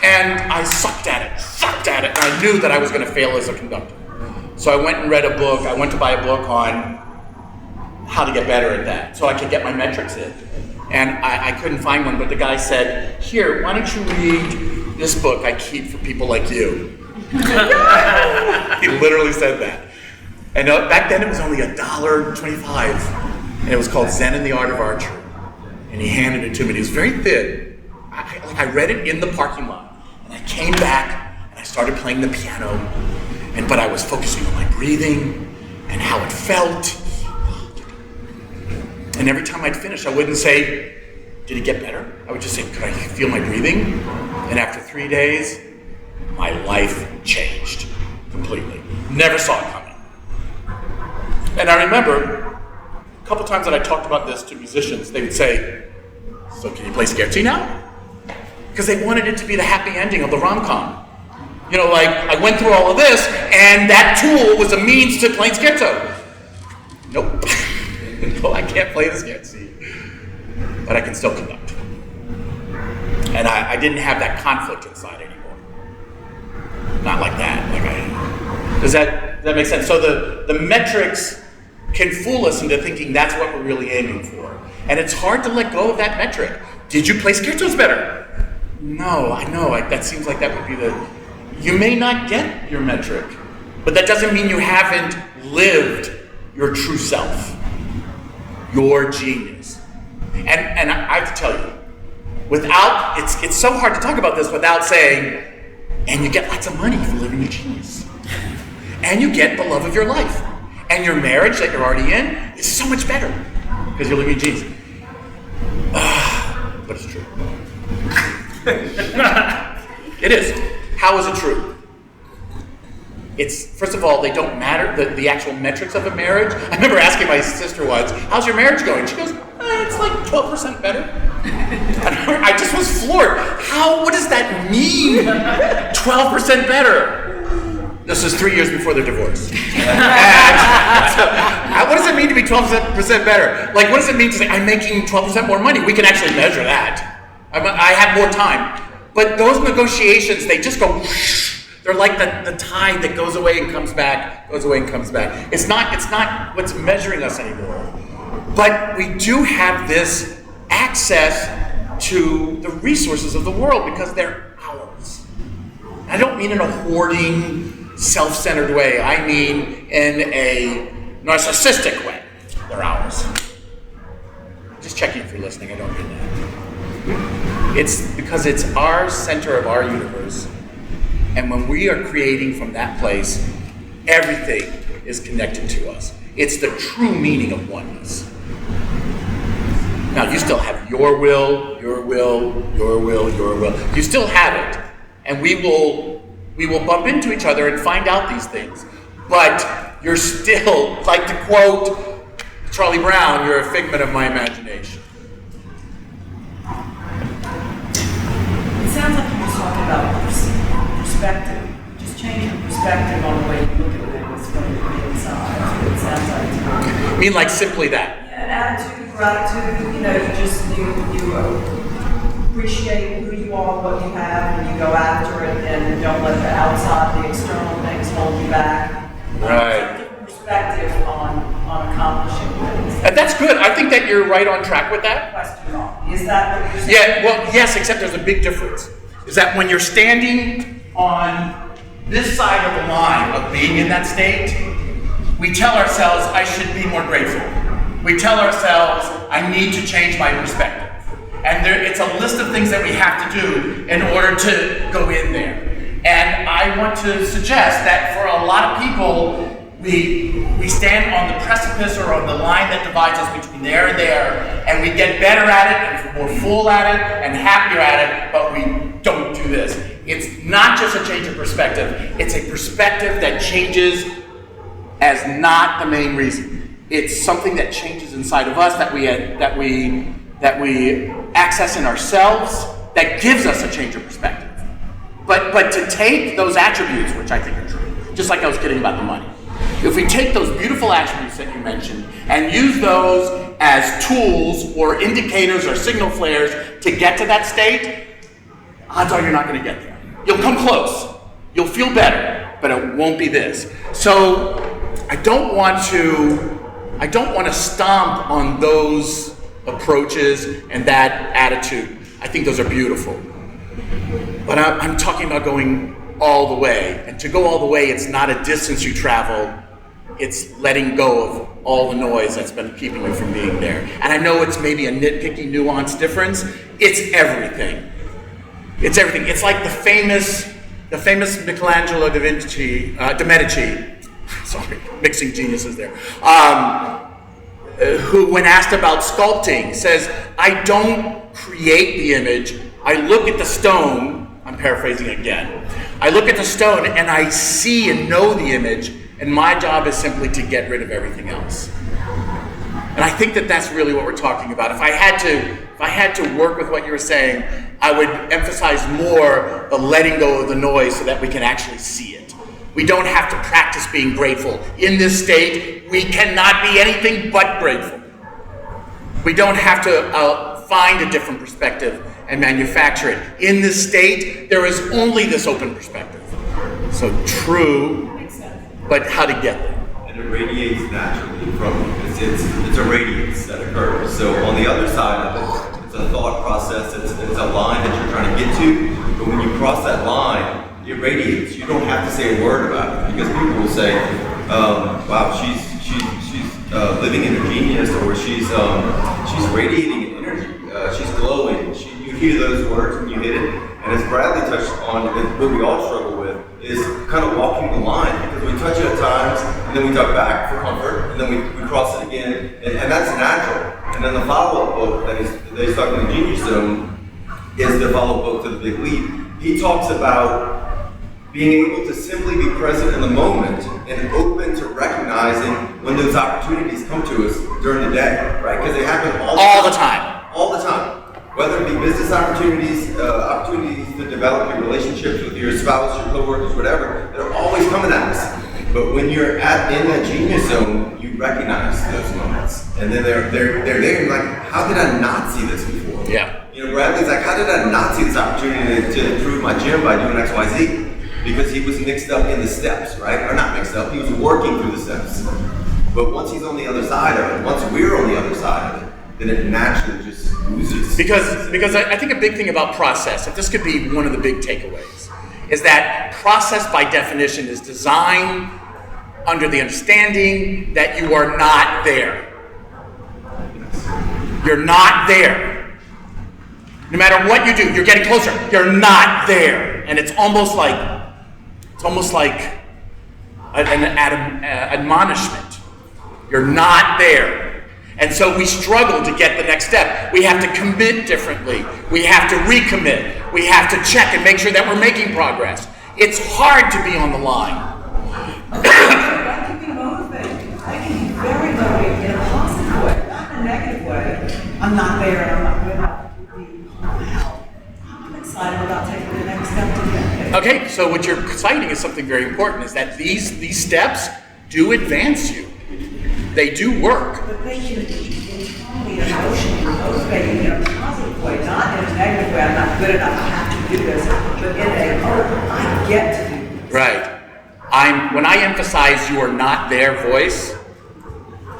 And I sucked at it, and I knew that I was going to fail as a conductor. So I went and read a book. I went to buy a book on how to get better at that, so I could get my metrics in. And I couldn't find one, but the guy said, here, why don't you read this book I keep for people like you? He literally said that. And back then it was only $1.25, and it was called Zen and the Art of Archery. And he handed it to me. It was very thin. I read it in the parking lot, and I came back and I started playing the piano. But I was focusing on my breathing and how it felt. And every time I'd finish, I wouldn't say, "Did it get better?" I would just say, "Could I feel my breathing?" And after 3 days, my life changed completely. Never saw it coming. And I remember a couple times that I talked about this to musicians, they would say, "So can you play scherzi now?" Because they wanted it to be the happy ending of the rom-com. Like I went through all of this, and that tool was a means to playing scherzo. Nope. No, I can't play the scherzi, but I can still conduct. And I didn't have that conflict inside anymore. Not like that. Does that make sense? So the metrics can fool us into thinking that's what we're really aiming for. And it's hard to let go of that metric. Did you play scherzos better? No, I know. That seems like that would be You may not get your metric, but that doesn't mean you haven't lived your true self, your genius. And I have to tell you, it's so hard to talk about this without saying, and you get lots of money for living your genius. And you get the love of your life. And your marriage that you're already in is so much better because you're living your genius. But it's true. It is. How is it true? It's, first of all, they don't matter, the actual metrics of a marriage. I remember asking my sister once, how's your marriage going? She goes, it's like 12% better. I just was floored. What does that mean? 12% better. This was 3 years before their divorce. So, what does it mean to be 12% better? Like, what does it mean to say, I'm making 12% more money? We can actually measure that. I have more time. But those negotiations, they just go whoosh. They're like the tide that goes away and comes back, goes away and comes back. It's not what's measuring us anymore. But we do have this access to the resources of the world because they're ours. I don't mean in a hoarding, self-centered way. I mean in a narcissistic way. They're ours. Just checking if you're listening. I don't mean that. It's because it's our center of our universe. And when we are creating from that place, everything is connected to us. It's the true meaning of oneness. Now, you still have your will, your will, your will, your will. You still have it. And we will bump into each other and find out these things. But you're still, like to quote Charlie Brown, you're a figment of my imagination. It sounds like you're just talking about perspective. Just change your perspective on the way you look at things from the inside. It sounds like. I mean, like simply that. Attitude, gratitude, you appreciate who you are, what you have, and you go after it, and don't let the outside, the external things hold you back. Right. Different perspective on accomplishing things. And that's good. I think that you're right on track with that. Question mark. Is that what you're saying? Yeah, well, yes, except there's a big difference. Is that when you're standing on this side of the line of being in that state, we tell ourselves, I should be more grateful. We tell ourselves, I need to change my perspective. And it's a list of things that we have to do in order to go in there. And I want to suggest that for a lot of people, we stand on the precipice or on the line that divides us between there and there, and we get better at it, and more full at it, and happier at it, but we don't do this. It's not just a change of perspective. It's a perspective that changes as not the main reason. It's something that changes inside of us that we access in ourselves that gives us a change of perspective. But to take those attributes, which I think are true, just like I was kidding about the money, if we take those beautiful attributes that you mentioned and use those as tools or indicators or signal flares to get to that state, odds are you're not going to get there. You'll come close. You'll feel better, but it won't be this. So I don't want to stomp on those approaches and that attitude. I think those are beautiful. But I'm talking about going all the way. And to go all the way, it's not a distance you travel. It's letting go of all the noise that's been keeping you from being there. And I know it's maybe a nitpicky, nuanced difference. It's everything. It's everything. It's like the famous Michelangelo da Medici, sorry, mixing geniuses there, who, when asked about sculpting, says, I don't create the image, I look at the stone, I'm paraphrasing again, I look at the stone and I see and know the image, and my job is simply to get rid of everything else. And I think that that's really what we're talking about. If I had to work with what you were saying, I would emphasize more the letting go of the noise so that we can actually see it. We don't have to practice being grateful. In this state, we cannot be anything but grateful. We don't have to find a different perspective and manufacture it. In this state, there is only this open perspective. So true, but how to get there. And it radiates naturally from, it's a radiance that occurs. So on the other side of it, it's a thought process, it's a line that you're trying to get to, but when you cross that line, it radiates. You don't have to say a word about it, because people will say, wow, she's living in her genius, or she's radiating energy, she's glowing. You hear those words when you hit it, and as Bradley touched on, what we all struggle with is kind of walking the line, because we touch it at times, and then we duck back for comfort, and then we cross it again, and that's natural. And then the follow-up book that he's talking in the Genius Zone is the follow-up book to the Big Leap. He talks about being able to simply be present in the moment and open to recognizing when those opportunities come to us during the day, right? Because they happen all the time. All the time. Whether it be business opportunities, opportunities to develop your relationships with your spouse, your coworkers, whatever, they're always coming at us. But when you're in that genius zone, you recognize those moments. And then they're there, and like, how did I not see this before? Yeah. You know, Bradley's like, how did I not see this opportunity to improve my gym by doing X, Y, Z? because he was mixed up in the steps, right? Or not mixed up, he was working through the steps. But once he's on the other side of it, once we're on the other side of it, then it naturally just oozes. Because I think a big thing about process, if this could be one of the big takeaways, is that process by definition is designed under the understanding that you are not there. You're not there. No matter what you do, you're getting closer. You're not there. And it's almost like an admonishment. You're not there. And so we struggle to get the next step. We have to commit differently. We have to recommit. We have to check and make sure that we're making progress. It's hard to be on the line. That can be motivating. That can be very motivating in a positive way, not in a negative way. I'm not there and I'm not good enough to be. Wow. I'm excited about taking the next step to get there. Okay, so what you're citing is something very important, is that these steps do advance you. They do work. But they can be internally and emotionally motivating in a positive way, not in a negative way. I'm not good enough, I have to do this. But in a, I get to do this. Right. When I emphasize you are not there voice,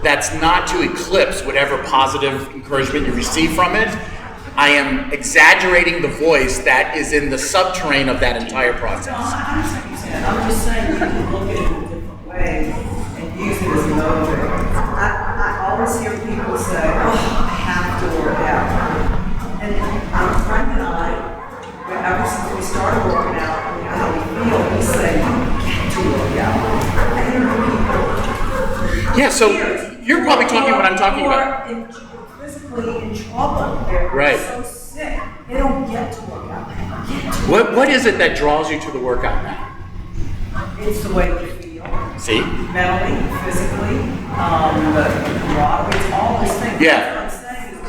that's not to eclipse whatever positive encouragement you receive from it. I am exaggerating the voice that is in the subterranean of that entire process. No, I understand what you're saying. I'm just saying you can look at it in a different way and use it as a motivator. I always hear people say, oh, I have to work out. And Frank and I, ever since we started working out, how we feel, we say, you get to work out. I interview people. Yeah, so you're probably talking what I'm talking about. Physically in trouble. They're Right. so sick. They don't get to work out. They get to What is it that draws you to the workout now? It's the way you feel. See? Mentally, physically, the camaraderie, it's all those things. Yeah. What I'm saying is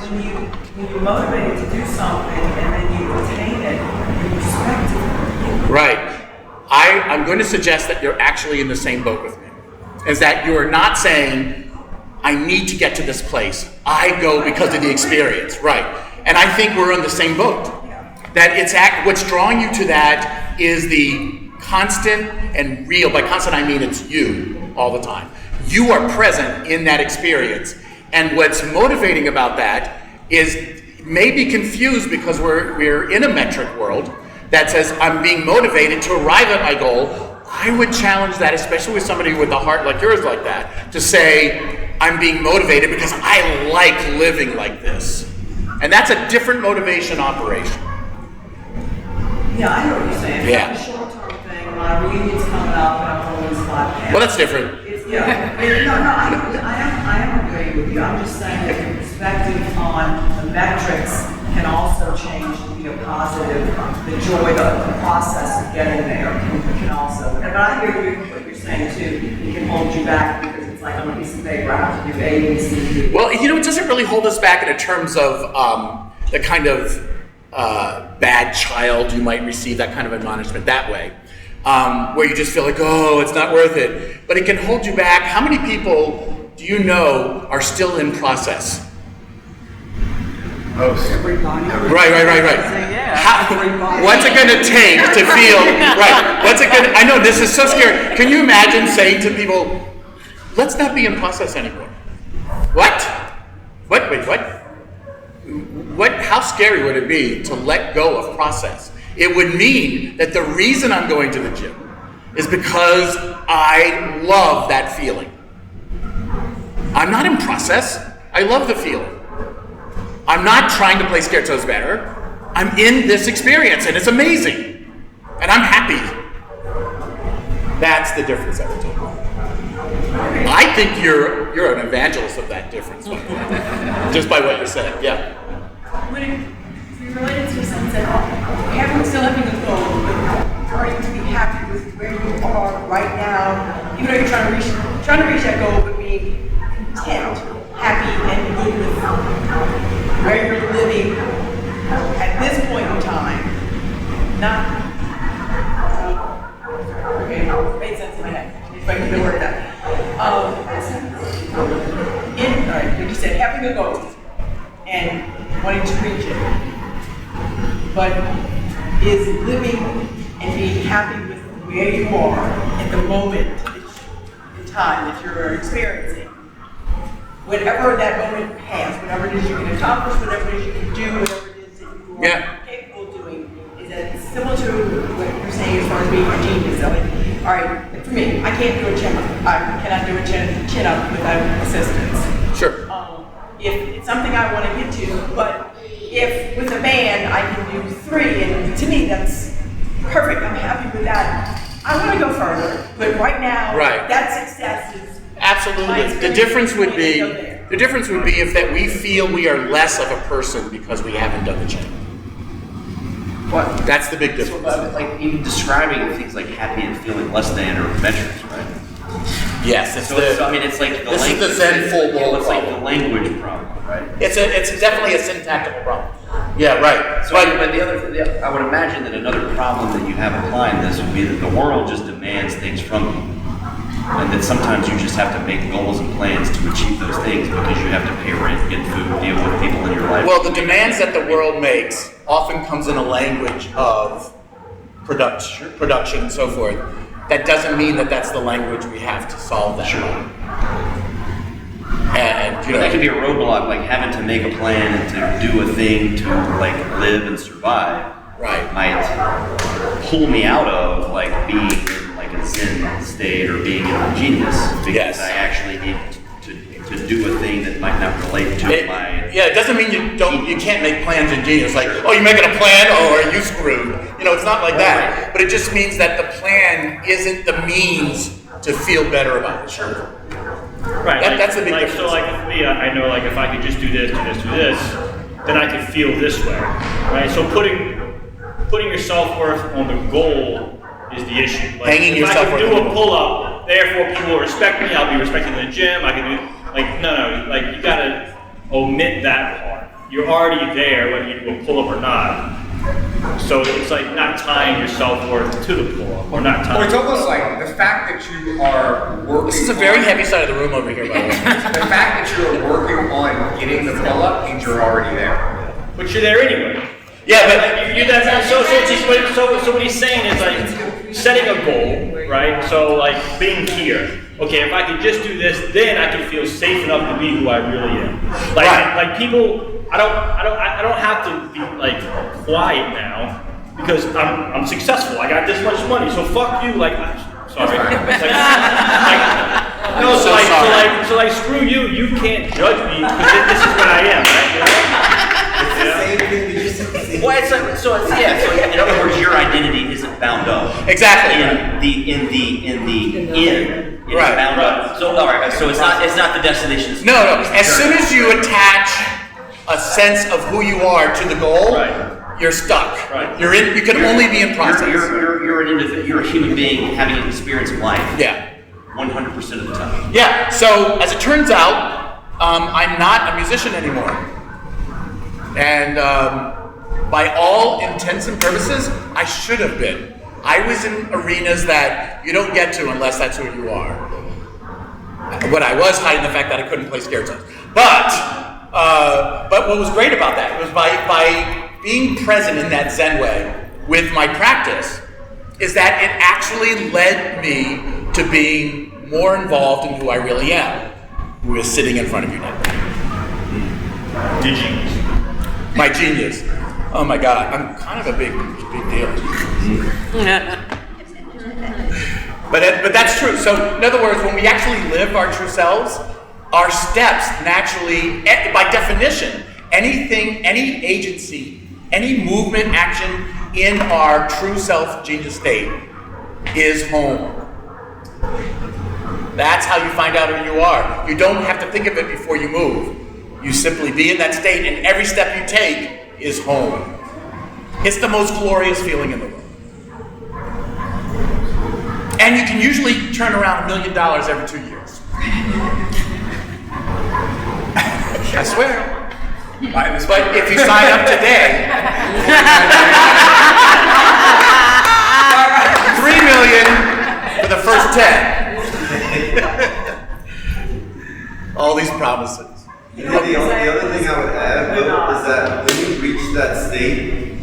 when you're motivated to do something and then you attain it, you respect it. Right. I'm going to suggest that you're actually in the same boat with me. Is that you're not saying, I need to get to this place. I go because of the experience. Right. And I think we're in the same boat. That what's drawing you to that is the constant and real. By constant, I mean it's you all the time. You are present in that experience. And what's motivating about that is maybe confused because we're in a metric world that says I'm being motivated to arrive at my goal. I would challenge that, especially with somebody with a heart like yours like that, to say I'm being motivated because I like living like this. And that's a different motivation operation. Yeah, I know what you're saying. Yeah. It's a short-term thing. My reunion's coming up and I'm always 5 pounds. Well, that's different. No, I am agreeing with you. I'm just saying that your perspective on the metrics can also change to be a positive. The joy of the process of getting there can also. And I hear you what you're saying too. It can hold you back because it's like on a piece of paper. I have to do A, B, C, D. Well, it doesn't really hold us back in terms of the kind of bad child you might receive, that kind of admonishment that way. Where you just feel like, oh, it's not worth it. But it can hold you back. How many people do you know are still in process? Everybody. Right. What's it going to take to feel, right, I know this is so scary. Can you imagine saying to people, let's not be in process anymore? What? Wait, what? How scary would it be to let go of process? It would mean that the reason I'm going to the gym is because I love that feeling. I'm not in process. I love the feeling. I'm not trying to play Scared Toes better. I'm in this experience and it's amazing. And I'm happy. That's the difference I would tell you. I think you're an evangelist of that difference. Just by what you're saying. Yeah. Would it be related to something that everyone's still having a goal, but are you to be happy with where you are right now, even though you're trying to reach that goal, but being content, happy, and good with where you're living at this point in time? Not okay, it made sense in my head. If I can get the word out. Like you said, having a goal and wanting to reach it, but is living and being happy with where you are at the moment in time that you're experiencing. Whatever that moment has, whatever it is you can accomplish, whatever it is you can do, whatever it is that you are capable of doing, is that it's similar to what you're saying as far as being a genius. So, all right, for me, I can't do a chin up. I cannot do a chin up without assistance. Sure. If it's something I want to get to, but if with a band I can do 3, and to me that's perfect. I'm happy with that. I want to go further, but right now, that success is absolutely. The difference would be if that we feel we are less of a person because we haven't done the chin. What? That's the big difference. Like even describing things like happy and feeling less than or metrics, right? Yes, it's like the this language. Is the Zen full blown. It's like the language problem, right? It's definitely a syntactical problem. Yeah, right. So, but the other, I would imagine that another problem that you have applying this would be that the world just demands things from you, and that sometimes you just have to make goals and plans to achieve those things because you have to pay rent, get food, deal with people in your life. Well, the demands that the world makes often comes in a language of production, and so forth. That doesn't mean that that's the language we have to solve that. Sure. And that could be a roadblock, like having to make a plan and to do a thing to like live and survive. Right. Might pull me out of like being in like a Zen state or being in a genius because I actually need to do a thing that might not relate to my. Yeah, it doesn't mean you can't make plans in genius. Like, oh, you're making a plan, oh, are you screwed? It's not like that. But it just means that the plan isn't the means to feel better about it. Sure. Right. That's the big difference. So like for me, I know like if I could just do this, then I could feel this way, right? So putting your self-worth on the goal is the issue. Like, Hanging your self-worth. If I can do a pull-up, therefore people will respect me. I'll be respected in the gym. I can do no. Like you gotta omit that part. You're already there whether you do a pull-up or not. So it's like not tying your self-worth to the pull-up or not tying. Well, it's almost like the fact that you are working. This is a very heavy side of the room over here, by the way. The fact that you're working on getting the pull-up means you're already there. But you're there anyway. Yeah, but so what he's saying is like setting a goal, right? So like being here. Okay, if I could just do this, then I can feel safe enough to be who I really am. Like people, I don't have to be like quiet now because I'm successful. I got this much money, so fuck you. Like, sorry. So screw you. You can't judge me because this is what I am. Right? Well, in other words, your identity isn't bound up. Exactly. In the end. Right. Bound up. So all right. So it's not the destination. No. As soon as you attach a sense of who you are to the goal, you're stuck. Right. You can only be in process. You're an individual. You're a human being having an experience of life. Yeah. 100% of the time. Yeah. So as it turns out, I'm not a musician anymore, and by all intents and purposes, I should have been. I was in arenas that you don't get to unless that's who you are. What I was hiding the fact that I couldn't play scare tones. But what was great about that was by being present in that Zen way with my practice, is that it actually led me to being more involved in who I really am, who is sitting in front of you now. Your genius. My genius. Oh my God, I'm kind of a big deal. But that's true. So in other words, when we actually live our true selves, our steps naturally, by definition, anything, any agency, any movement, action in our true self genius state is home. That's how you find out who you are. You don't have to think of it before you move. You simply be in that state, and every step you take is home. It's the most glorious feeling in the world. And you can usually turn around $1 million every 2 years. I swear. But if you sign up today, $3 million for the first 10. All these promises. The other thing I would add, Will, is that when you reach that state,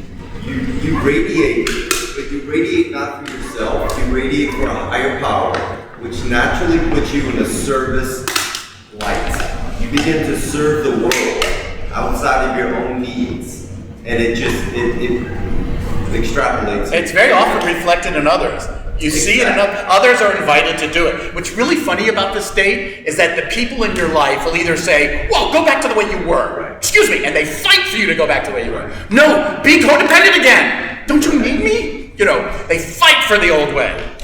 you radiate with but you radiate not for yourself, you radiate for a higher power, which naturally puts you in a service light. You begin to serve the world outside of your own needs, and it extrapolates. It's very often reflected in others. You see it in others are invited to do it. What's really funny about this state is that the people in your life will either say, well, go back to the way you were. Excuse me. And they fight for you to go back to the way you were. No, be codependent again. Don't you need me? They fight for the old way.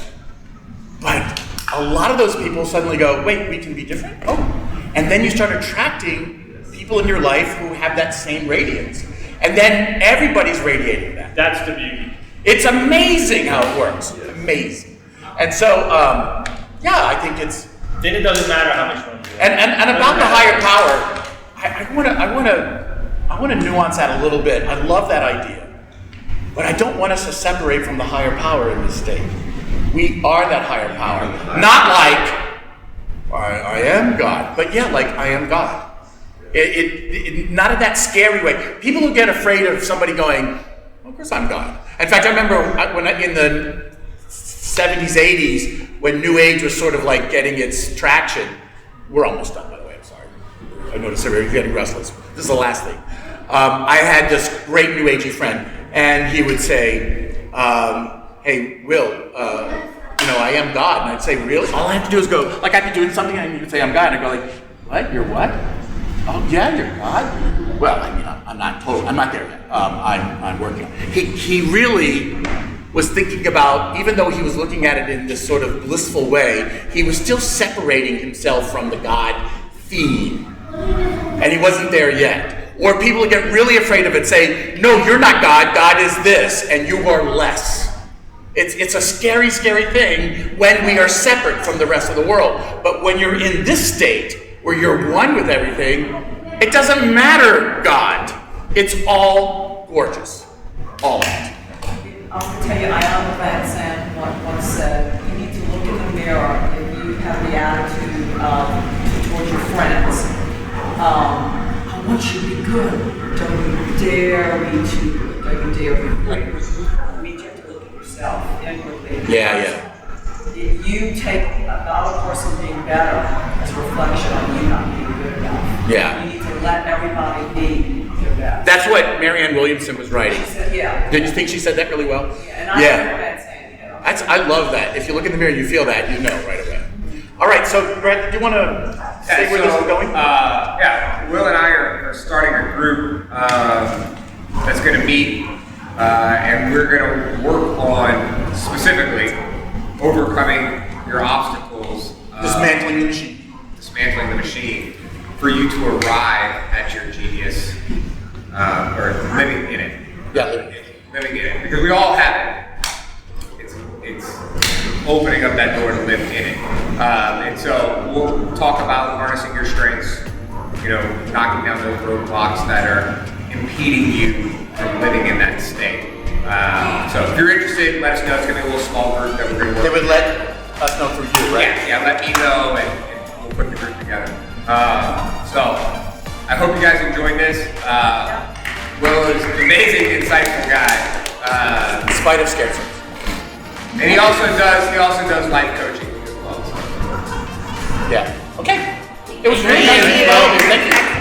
But a lot of those people suddenly go, wait, we can be different? Oh. And then you start attracting people in your life who have that same radiance. And then everybody's radiating that. That's the beauty. It's amazing how it works. Amazing. And so, I think it's. Then it doesn't matter how much money you have. And about the higher power, I want to nuance that a little bit. I love that idea, but I don't want us to separate from the higher power in this state. We are that higher power, not like I am God, but like I am God. Not in that scary way. People who get afraid of somebody going, well, of course I'm God. In fact, I remember in the 70s, 80s, when New Age was sort of like getting its traction. We're almost done, by the way, I'm sorry. I noticed everybody's getting restless. This is the last thing. I had this great New Agey friend, and he would say, hey, Will, I am God. And I'd say, really? All I have to do is go, like I'd be doing something, and he would say, I'm God. And I'd go like, what? You're what? Oh, yeah, you're God? Well, I mean, I'm not there yet. I'm working on it. He really was thinking about, even though he was looking at it in this sort of blissful way, he was still separating himself from the God feed. And he wasn't there yet. Or people who get really afraid of it say, no, you're not God, God is this, and you are less. It's a scary, scary thing when we are separate from the rest of the world. But when you're in this state, where you're one with everything, it doesn't matter, God. It's all gorgeous. All of it. I'm going to tell you, Albert Einstein once said, you need to look in the mirror if you have the attitude towards your friends. I want you to be good. Don't you dare be too good. Don't you dare be great. I mean, you have to look at yourself inwardly. Yeah. If you take another person being better as a reflection on you not being good enough. Yeah. You need to let everybody be their best. That's what Marianne Williamson was writing. She said, yeah. Did you think she said that really well? Yeah, and I remember that saying, I love that. If you look in the mirror and you feel that, you know right away. All right, so Brett, do you want to say where this is going? Will and I are starting a group that's going to meet, and we're going to work on specifically overcoming your obstacles. Dismantling the machine. Dismantling the machine for you to arrive at your genius, or living in it. Yeah, living in it. Because we all have it. It's opening up that door to live in it. And so we'll talk about harnessing your strengths, knocking down those roadblocks that are impeding you from living in that state. So if you're interested, let us know. It's going to be a little small group that we're going to work They would let us know through you, right? Yeah, let me know and we'll put the group together. So I hope you guys enjoyed this. Will is an amazing, insightful guy. In spite of scarcity. And he also does life coaching as well. Yeah. Okay. It was really nice to meet you. Thank you.